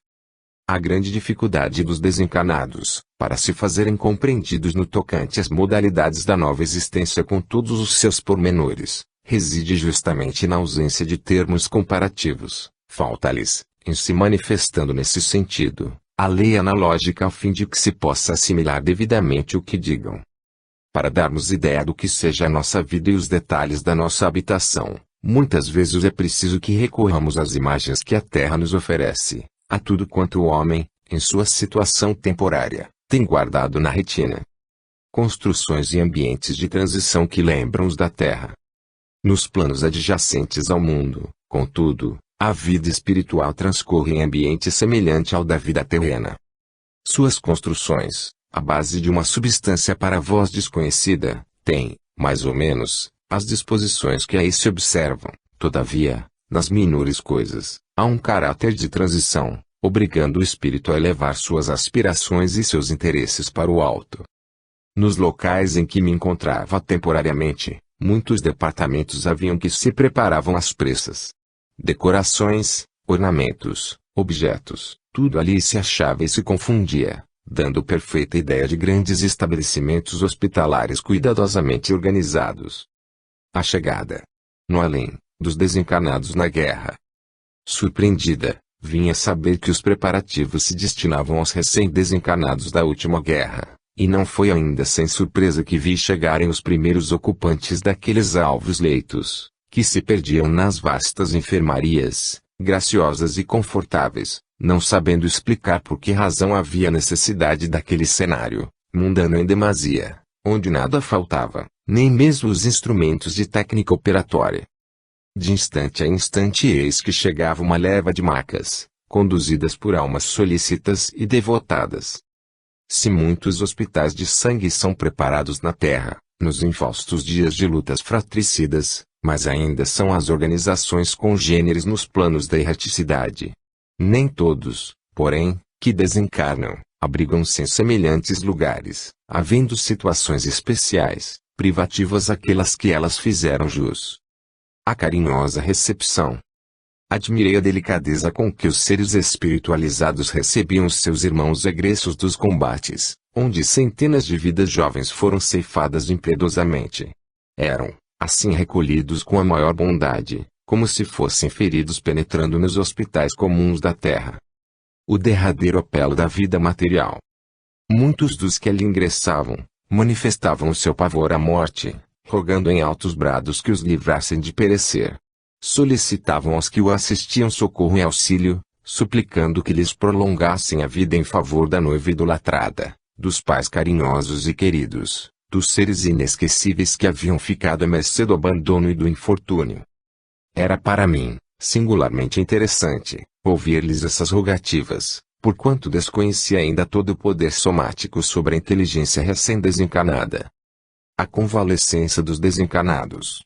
A grande dificuldade dos desencarnados, para se fazerem compreendidos no tocante às modalidades da nova existência com todos os seus pormenores, reside justamente na ausência de termos comparativos. Falta-lhes, em se manifestando nesse sentido, a lei analógica a fim de que se possa assimilar devidamente o que digam. Para darmos ideia do que seja a nossa vida e os detalhes da nossa habitação, muitas vezes é preciso que recorramos às imagens que a Terra nos oferece, a tudo quanto o homem, em sua situação temporária, tem guardado na retina. Construções e ambientes de transição que lembram os da Terra. Nos planos adjacentes ao mundo, contudo, a vida espiritual transcorre em ambiente semelhante ao da vida terrena. Suas construções, à base de uma substância para vós desconhecida, têm, mais ou menos, as disposições que aí se observam. Todavia, nas menores coisas, há um caráter de transição, obrigando o espírito a elevar suas aspirações e seus interesses para o alto. Nos locais em que me encontrava temporariamente, muitos departamentos haviam que se preparavam às pressas. Decorações, ornamentos, objetos, tudo ali se achava e se confundia, dando perfeita ideia de grandes estabelecimentos hospitalares cuidadosamente organizados. A chegada, no além, dos desencarnados na guerra. Surpreendida, vinha saber que os preparativos se destinavam aos recém-desencarnados da última guerra, e não foi ainda sem surpresa que vi chegarem os primeiros ocupantes daqueles alvos leitos, que se perdiam nas vastas enfermarias, graciosas e confortáveis, não sabendo explicar por que razão havia necessidade daquele cenário, mundano em demasia, onde nada faltava, nem mesmo os instrumentos de técnica operatória. De instante a instante eis que chegava uma leva de macas, conduzidas por almas solícitas e devotadas. Se muitos hospitais de sangue são preparados na terra, nos infaustos dias de lutas fratricidas, mas ainda são as organizações congêneres nos planos da erraticidade. Nem todos, porém, que desencarnam, abrigam-se em semelhantes lugares, havendo situações especiais, privativas àquelas que elas fizeram jus. A carinhosa recepção. Admirei a delicadeza com que os seres espiritualizados recebiam os seus irmãos egressos dos combates, onde centenas de vidas jovens foram ceifadas impiedosamente. Eram, assim recolhidos com a maior bondade, como se fossem feridos penetrando nos hospitais comuns da terra. O derradeiro apelo da vida material. Muitos dos que ali ingressavam, manifestavam o seu pavor à morte, rogando em altos brados que os livrassem de perecer. Solicitavam aos que o assistiam socorro e auxílio, suplicando que lhes prolongassem a vida em favor da noiva idolatrada, dos pais carinhosos e queridos, dos seres inesquecíveis que haviam ficado à mercê do abandono e do infortúnio. Era para mim, singularmente interessante, ouvir-lhes essas rogativas, porquanto desconhecia ainda todo o poder somático sobre a inteligência recém-desencarnada. A convalescença dos desencarnados.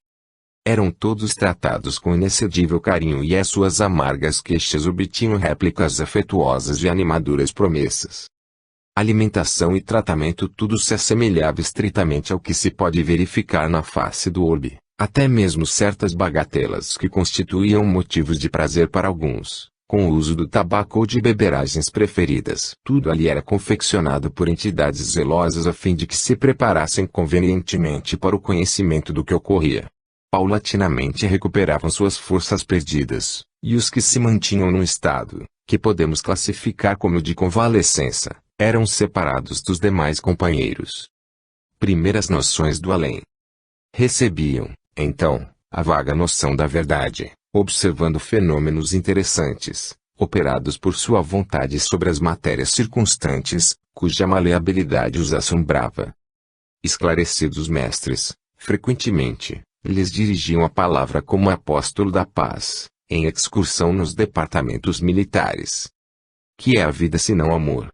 Eram todos tratados com inexcedível carinho e as suas amargas queixas obtinham réplicas afetuosas de animadoras promessas. alimentação e tratamento tudo se assemelhava estritamente ao que se pode verificar na face do orbe, até mesmo certas bagatelas que constituíam motivos de prazer para alguns, com o uso do tabaco ou de beberagens preferidas. Tudo ali era confeccionado por entidades zelosas a fim de que se preparassem convenientemente para o conhecimento do que ocorria. Paulatinamente recuperavam suas forças perdidas, e os que se mantinham num estado, que podemos classificar como de convalescença, eram separados dos demais companheiros. Primeiras noções do além. Recebiam, então, a vaga noção da verdade, observando fenômenos interessantes, operados por sua vontade sobre as matérias circunstantes, cuja maleabilidade os assombrava. Esclarecidos mestres, frequentemente, lhes dirigiam a palavra como apóstolo da paz, em excursão nos departamentos militares. Que é a vida senão amor?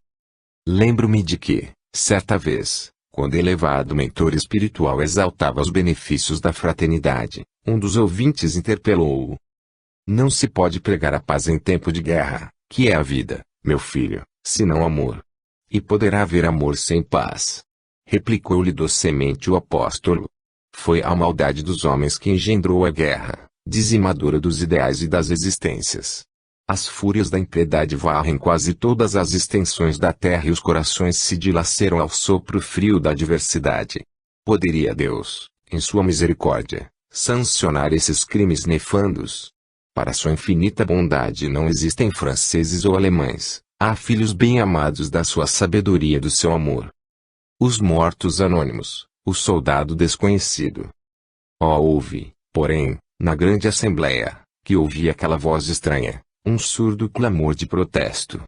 Lembro-me de que, certa vez, quando elevado mentor espiritual exaltava os benefícios da fraternidade, um dos ouvintes interpelou-o. Não se pode pregar a paz em tempo de guerra, que é a vida, meu filho, senão amor. E poderá haver amor sem paz? Replicou-lhe docemente o apóstolo. Foi a maldade dos homens que engendrou a guerra, dizimadora dos ideais e das existências. As fúrias da impiedade varrem quase todas as extensões da terra e os corações se dilaceram ao sopro frio da adversidade. Poderia Deus, em sua misericórdia, sancionar esses crimes nefandos? Para sua infinita bondade não existem franceses ou alemães, há filhos bem-amados da sua sabedoria e do seu amor. Os mortos anônimos, o soldado desconhecido. Houve, porém, na grande assembleia, que ouvia aquela voz estranha, um surdo clamor de protesto.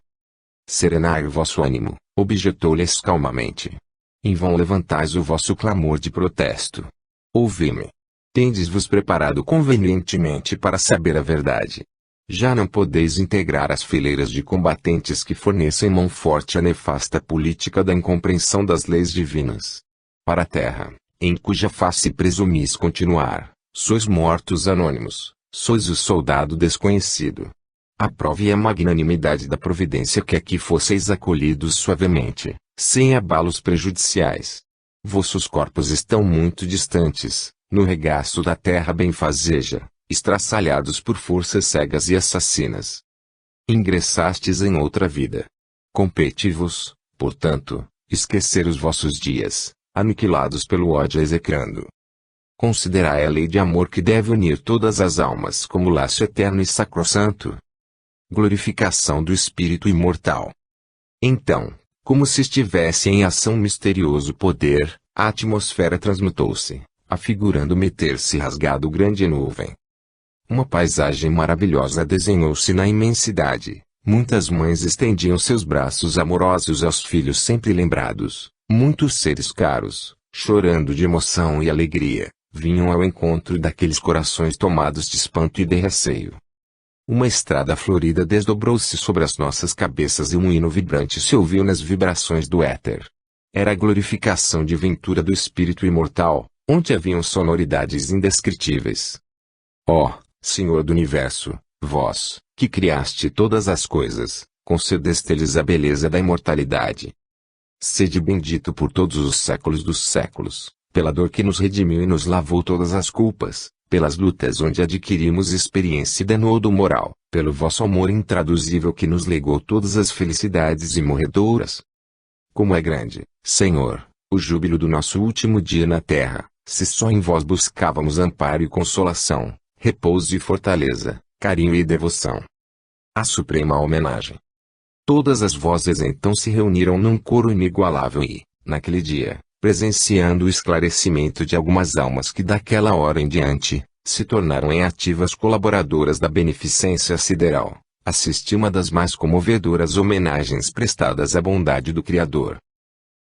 Serenai o vosso ânimo, objetou-lhes calmamente. Em vão levantais o vosso clamor de protesto. Ouvi-me. Tendes-vos preparado convenientemente para saber a verdade. Já não podeis integrar as fileiras de combatentes que fornecem mão forte à nefasta política da incompreensão das leis divinas. Para a terra, em cuja face presumis continuar, sois mortos anônimos, sois o soldado desconhecido. Aprove a magnanimidade da providência que aqui fosseis acolhidos suavemente, sem abalos prejudiciais. Vossos corpos estão muito distantes, no regaço da terra benfazeja, estraçalhados por forças cegas e assassinas. Ingressastes em outra vida. Compete-vos, portanto, esquecer os vossos dias, aniquilados pelo ódio execrando. Considerai a lei de amor que deve unir todas as almas como laço eterno e sacrossanto. Glorificação do espírito imortal. Então, como se estivesse em ação misterioso poder, a atmosfera transmutou-se, afigurando meter-se rasgado grande nuvem. Uma paisagem maravilhosa desenhou-se na imensidade. Muitas mães estendiam seus braços amorosos aos filhos sempre lembrados. Muitos seres caros, chorando de emoção e alegria, vinham ao encontro daqueles corações tomados de espanto e de receio. Uma estrada florida desdobrou-se sobre as nossas cabeças e um hino vibrante se ouviu nas vibrações do éter. Era a glorificação de ventura do espírito imortal, onde haviam sonoridades indescritíveis. Ó, Senhor do Universo, vós, que criaste todas as coisas, concedeste-lhes a beleza da imortalidade. Sede bendito por todos os séculos dos séculos, pela dor que nos redimiu e nos lavou todas as culpas, pelas lutas onde adquirimos experiência e denodo moral, pelo vosso amor intraduzível que nos legou todas as felicidades imorredouras. Como é grande, Senhor, o júbilo do nosso último dia na terra, se só em vós buscávamos amparo e consolação, repouso e fortaleza, carinho e devoção. A suprema homenagem. Todas as vozes então se reuniram num coro inigualável e, naquele dia, presenciando o esclarecimento de algumas almas que daquela hora em diante, se tornaram em ativas colaboradoras da beneficência sideral, assisti uma das mais comovedoras homenagens prestadas à bondade do Criador.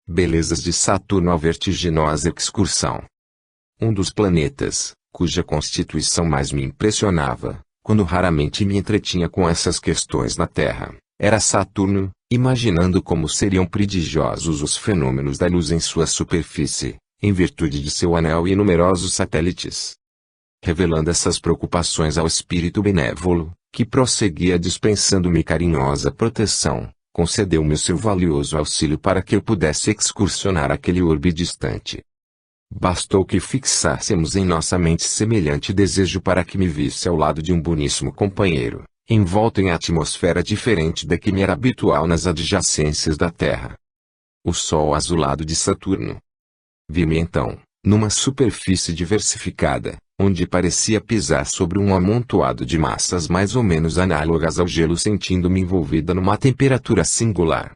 Belezas de Saturno à vertiginosa excursão. Um dos planetas, cuja constituição mais me impressionava, quando raramente me entretinha com essas questões na Terra, era Saturno, imaginando como seriam prodigiosos os fenômenos da luz em sua superfície, em virtude de seu anel e numerosos satélites. Revelando essas preocupações ao espírito benévolo, que prosseguia dispensando-me carinhosa proteção, concedeu-me o seu valioso auxílio para que eu pudesse excursionar aquele orbe distante. Bastou que fixássemos em nossa mente semelhante desejo para que me visse ao lado de um boníssimo companheiro, envolto em atmosfera diferente da que me era habitual nas adjacências da Terra. O Sol azulado de Saturno. Vi-me então, numa superfície diversificada, onde parecia pisar sobre um amontoado de massas mais ou menos análogas ao gelo, sentindo-me envolvida numa temperatura singular.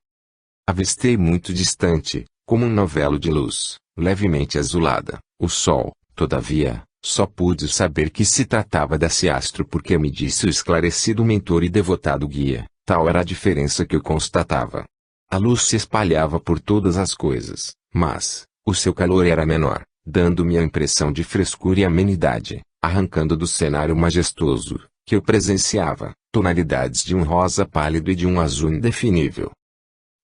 Avistei muito distante, como um novelo de luz, levemente azulada, o Sol. Todavia, só pude saber que se tratava desse astro porque me disse o esclarecido mentor e devotado guia. Tal era a diferença que eu constatava. A luz se espalhava por todas as coisas, mas o seu calor era menor, dando-me a impressão de frescura e amenidade, arrancando do cenário majestoso, que eu presenciava, tonalidades de um rosa pálido e de um azul indefinível.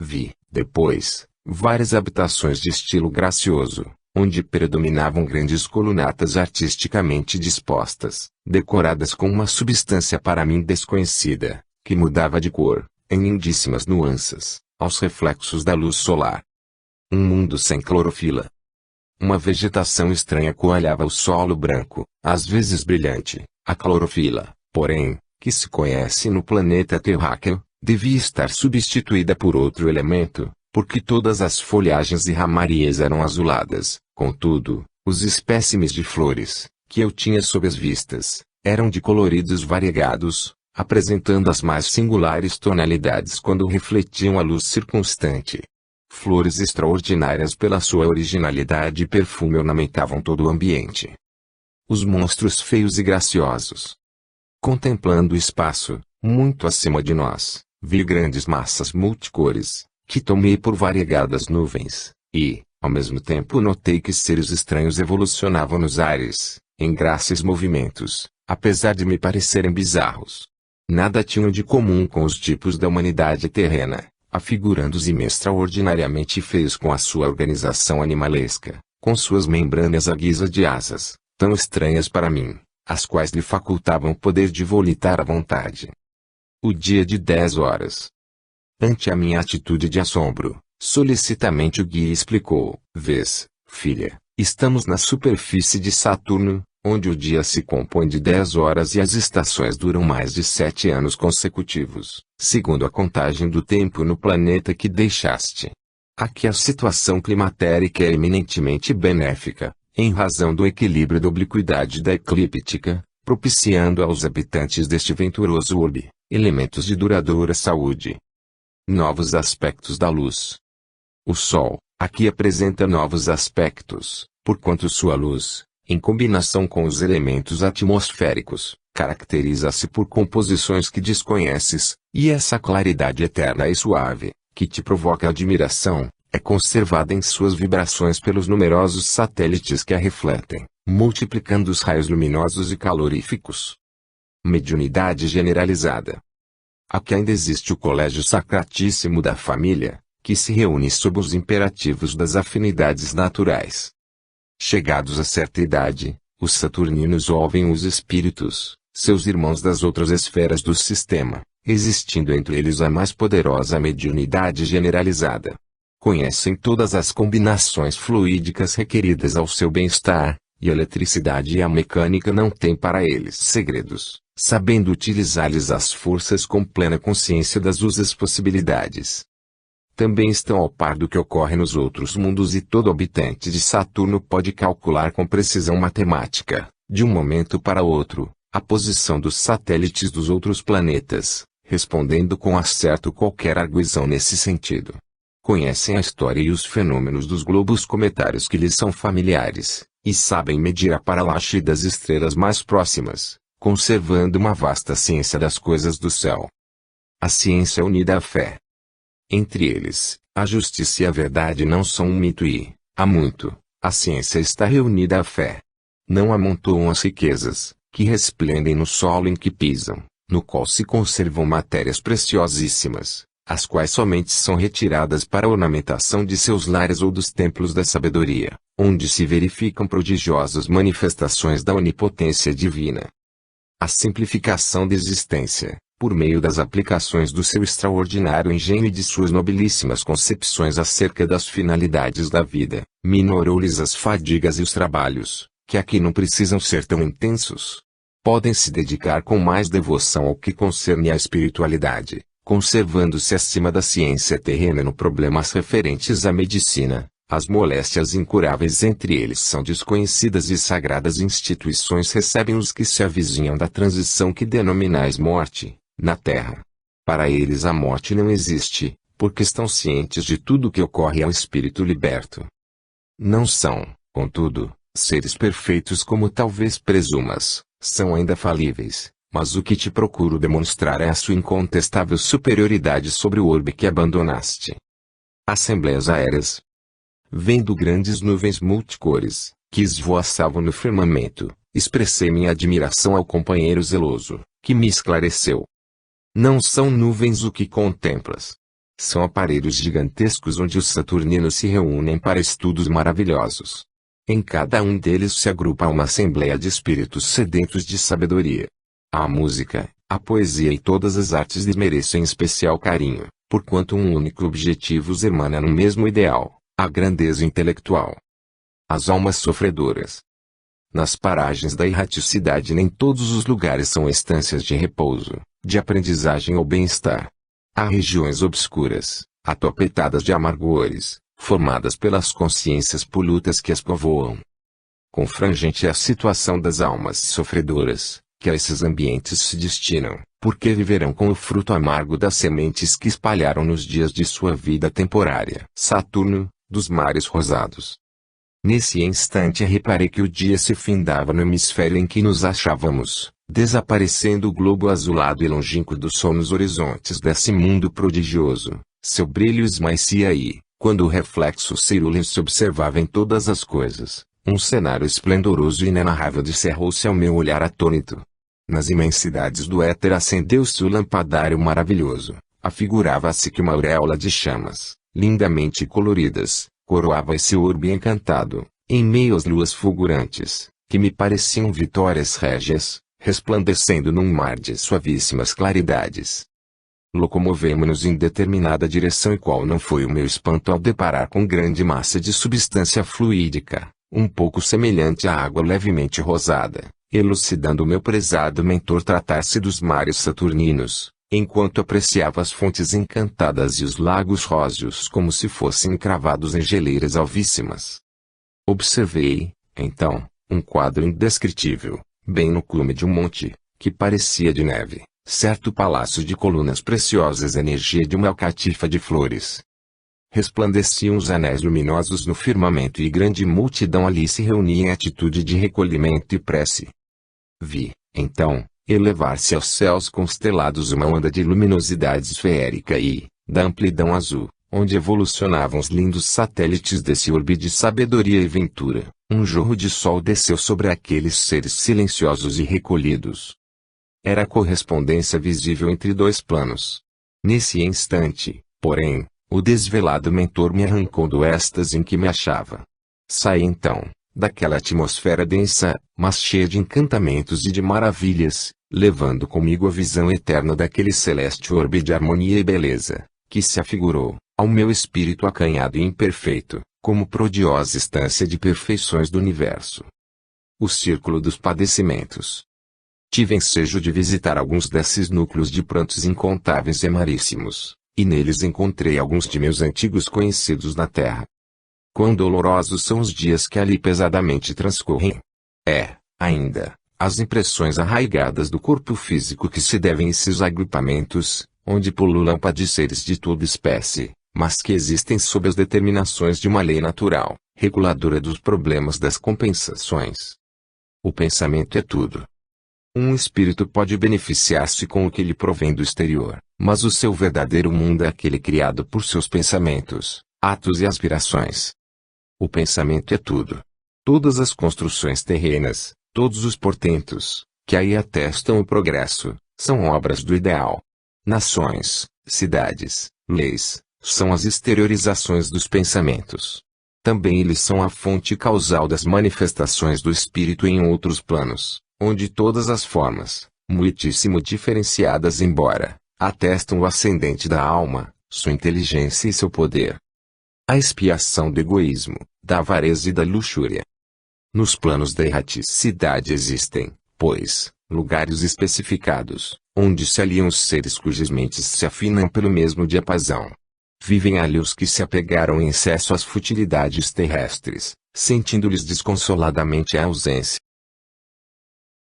Vi, depois, várias habitações de estilo gracioso, onde predominavam grandes colunatas artisticamente dispostas, decoradas com uma substância para mim desconhecida, que mudava de cor, em lindíssimas nuances, aos reflexos da luz solar. Um mundo sem clorofila. Uma vegetação estranha coalhava o solo branco, às vezes brilhante. A clorofila, porém, que se conhece no planeta terráqueo, devia estar substituída por outro elemento, porque todas as folhagens e ramarias eram azuladas. Contudo, os espécimes de flores, que eu tinha sob as vistas, eram de coloridos variegados, apresentando as mais singulares tonalidades quando refletiam a luz circunstante. Flores extraordinárias pela sua originalidade e perfume ornamentavam todo o ambiente. Os monstros feios e graciosos. Contemplando o espaço, muito acima de nós, vi grandes massas multicores, que tomei por variegadas nuvens, e, ao mesmo tempo notei que seres estranhos evolucionavam nos ares, em gráceis movimentos, apesar de me parecerem bizarros. Nada tinham de comum com os tipos da humanidade terrena, afigurando-se extraordinariamente feios com a sua organização animalesca, com suas membranas à guisa de asas, tão estranhas para mim, as quais lhe facultavam o poder de volitar à vontade. O dia de 10 horas. Ante a minha atitude de assombro, solicitamente o guia explicou: "Vês, filha, estamos na superfície de Saturno, onde o dia se compõe de 10 horas e as estações duram mais de 7 anos consecutivos, segundo a contagem do tempo no planeta que deixaste. Aqui a situação climatérica é eminentemente benéfica, em razão do equilíbrio da obliquidade da eclíptica, propiciando aos habitantes deste venturoso orbe, elementos de duradoura saúde. Novos aspectos da luz. O Sol, aqui apresenta novos aspectos, porquanto sua luz, em combinação com os elementos atmosféricos, caracteriza-se por composições que desconheces, e essa claridade eterna e suave, que te provoca admiração, é conservada em suas vibrações pelos numerosos satélites que a refletem, multiplicando os raios luminosos e caloríficos. Mediunidade generalizada. Aqui ainda existe o colégio sacratíssimo da família, que se reúne sob os imperativos das afinidades naturais. Chegados a certa idade, os saturninos ouvem os espíritos, seus irmãos das outras esferas do sistema, existindo entre eles a mais poderosa mediunidade generalizada. Conhecem todas as combinações fluídicas requeridas ao seu bem-estar, e a eletricidade e a mecânica não têm para eles segredos, sabendo utilizar-lhes as forças com plena consciência das suas possibilidades. Também estão ao par do que ocorre nos outros mundos e todo habitante de Saturno pode calcular com precisão matemática, de um momento para outro, a posição dos satélites dos outros planetas, respondendo com acerto qualquer arguição nesse sentido. Conhecem a história e os fenômenos dos globos cometários que lhes são familiares, e sabem medir a paralaxe das estrelas mais próximas, conservando uma vasta ciência das coisas do céu. A ciência unida à fé. Entre eles, a justiça e a verdade não são um mito e, há muito, a ciência está reunida à fé. Não amontoam as riquezas, que resplendem no solo em que pisam, no qual se conservam matérias preciosíssimas, as quais somente são retiradas para a ornamentação de seus lares ou dos templos da sabedoria, onde se verificam prodigiosas manifestações da onipotência divina. A simplificação da existência, por meio das aplicações do seu extraordinário engenho e de suas nobilíssimas concepções acerca das finalidades da vida, minorou-lhes as fadigas e os trabalhos, que aqui não precisam ser tão intensos. Podem se dedicar com mais devoção ao que concerne à espiritualidade, conservando-se acima da ciência terrena no problemas referentes à medicina. As moléstias incuráveis entre eles são desconhecidas e sagradas instituições recebem os que se avizinham da transição que denominais morte, na Terra. Para eles a morte não existe, porque estão cientes de tudo o que ocorre ao espírito liberto. Não são, contudo, seres perfeitos como talvez presumas, são ainda falíveis, mas o que te procuro demonstrar é a sua incontestável superioridade sobre o orbe que abandonaste. Assembleias aéreas. Vendo grandes nuvens multicores, que esvoaçavam no firmamento, expressei minha admiração ao companheiro zeloso, que me esclareceu. Não são nuvens o que contemplas. São aparelhos gigantescos onde os saturninos se reúnem para estudos maravilhosos. Em cada um deles se agrupa uma assembleia de espíritos sedentos de sabedoria. A música, a poesia e todas as artes lhes merecem especial carinho, porquanto um único objetivo os emana no mesmo ideal. A grandeza intelectual. As almas sofredoras. Nas paragens da erraticidade nem todos os lugares são estâncias de repouso, de aprendizagem ou bem-estar. Há regiões obscuras, atopetadas de amargores, formadas pelas consciências polutas que as povoam. Confrangente é a situação das almas sofredoras, que a esses ambientes se destinam, porque viverão com o fruto amargo das sementes que espalharam nos dias de sua vida temporária. Saturno, dos mares rosados. Nesse instante reparei que o dia se findava no hemisfério em que nos achávamos, desaparecendo o globo azulado e longínquo do sol nos horizontes desse mundo prodigioso. Seu brilho esmaecia e, quando o reflexo cerúleo se observava em todas as coisas, um cenário esplendoroso e inenarrável descerrou-se ao meu olhar atônito. Nas imensidades do éter acendeu-se o lampadário maravilhoso, afigurava-se que uma auréola de chamas, lindamente coloridas, coroava esse orbe encantado, em meio às luas fulgurantes, que me pareciam vitórias régias, resplandecendo num mar de suavíssimas claridades. Locomovemo-nos em determinada direção e qual não foi o meu espanto ao deparar com grande massa de substância fluídica, um pouco semelhante à água levemente rosada, elucidando o meu prezado mentor tratar-se dos mares saturninos, enquanto apreciava as fontes encantadas e os lagos róseos como se fossem cravados em geleiras alvíssimas. Observei, então, um quadro indescritível, bem no cume de um monte, que parecia de neve, certo palácio de colunas preciosas energia de uma alcatifa de flores. Resplandeciam os anéis luminosos no firmamento e grande multidão ali se reunia em atitude de recolhimento e prece. Vi, então, elevar-se aos céus constelados uma onda de luminosidade esférica e, da amplidão azul, onde evolucionavam os lindos satélites desse orbe de sabedoria e ventura, um jorro de sol desceu sobre aqueles seres silenciosos e recolhidos. Era a correspondência visível entre dois planos. Nesse instante, porém, o desvelado mentor me arrancou do êxtase em que me achava. Saí então, daquela atmosfera densa, mas cheia de encantamentos e de maravilhas, levando comigo a visão eterna daquele celeste orbe de harmonia e beleza, que se afigurou, ao meu espírito acanhado e imperfeito, como prodiosa estância de perfeições do universo. O círculo dos padecimentos. Tive ensejo de visitar alguns desses núcleos de prantos incontáveis e amaríssimos, e neles encontrei alguns de meus antigos conhecidos na terra. Quão dolorosos são os dias que ali pesadamente transcorrem. Ainda, as impressões arraigadas do corpo físico que se devem a esses agrupamentos, onde pululam padeceres de toda espécie, mas que existem sob as determinações de uma lei natural, reguladora dos problemas das compensações. O pensamento é tudo. Um espírito pode beneficiar-se com o que lhe provém do exterior, mas o seu verdadeiro mundo é aquele criado por seus pensamentos, atos e aspirações. O pensamento é tudo. Todas as construções terrenas, todos os portentos, que aí atestam o progresso, são obras do ideal. Nações, cidades, leis, são as exteriorizações dos pensamentos. Também eles são a fonte causal das manifestações do espírito em outros planos, onde todas as formas, muitíssimo diferenciadas embora atestam o ascendente da alma, sua inteligência e seu poder. A expiação do egoísmo, da avareza e da luxúria. Nos planos da erraticidade existem, pois, lugares especificados, onde se aliam os seres cujas mentes se afinam pelo mesmo diapasão. Vivem ali os que se apegaram em excesso às futilidades terrestres, sentindo-lhes desconsoladamente a ausência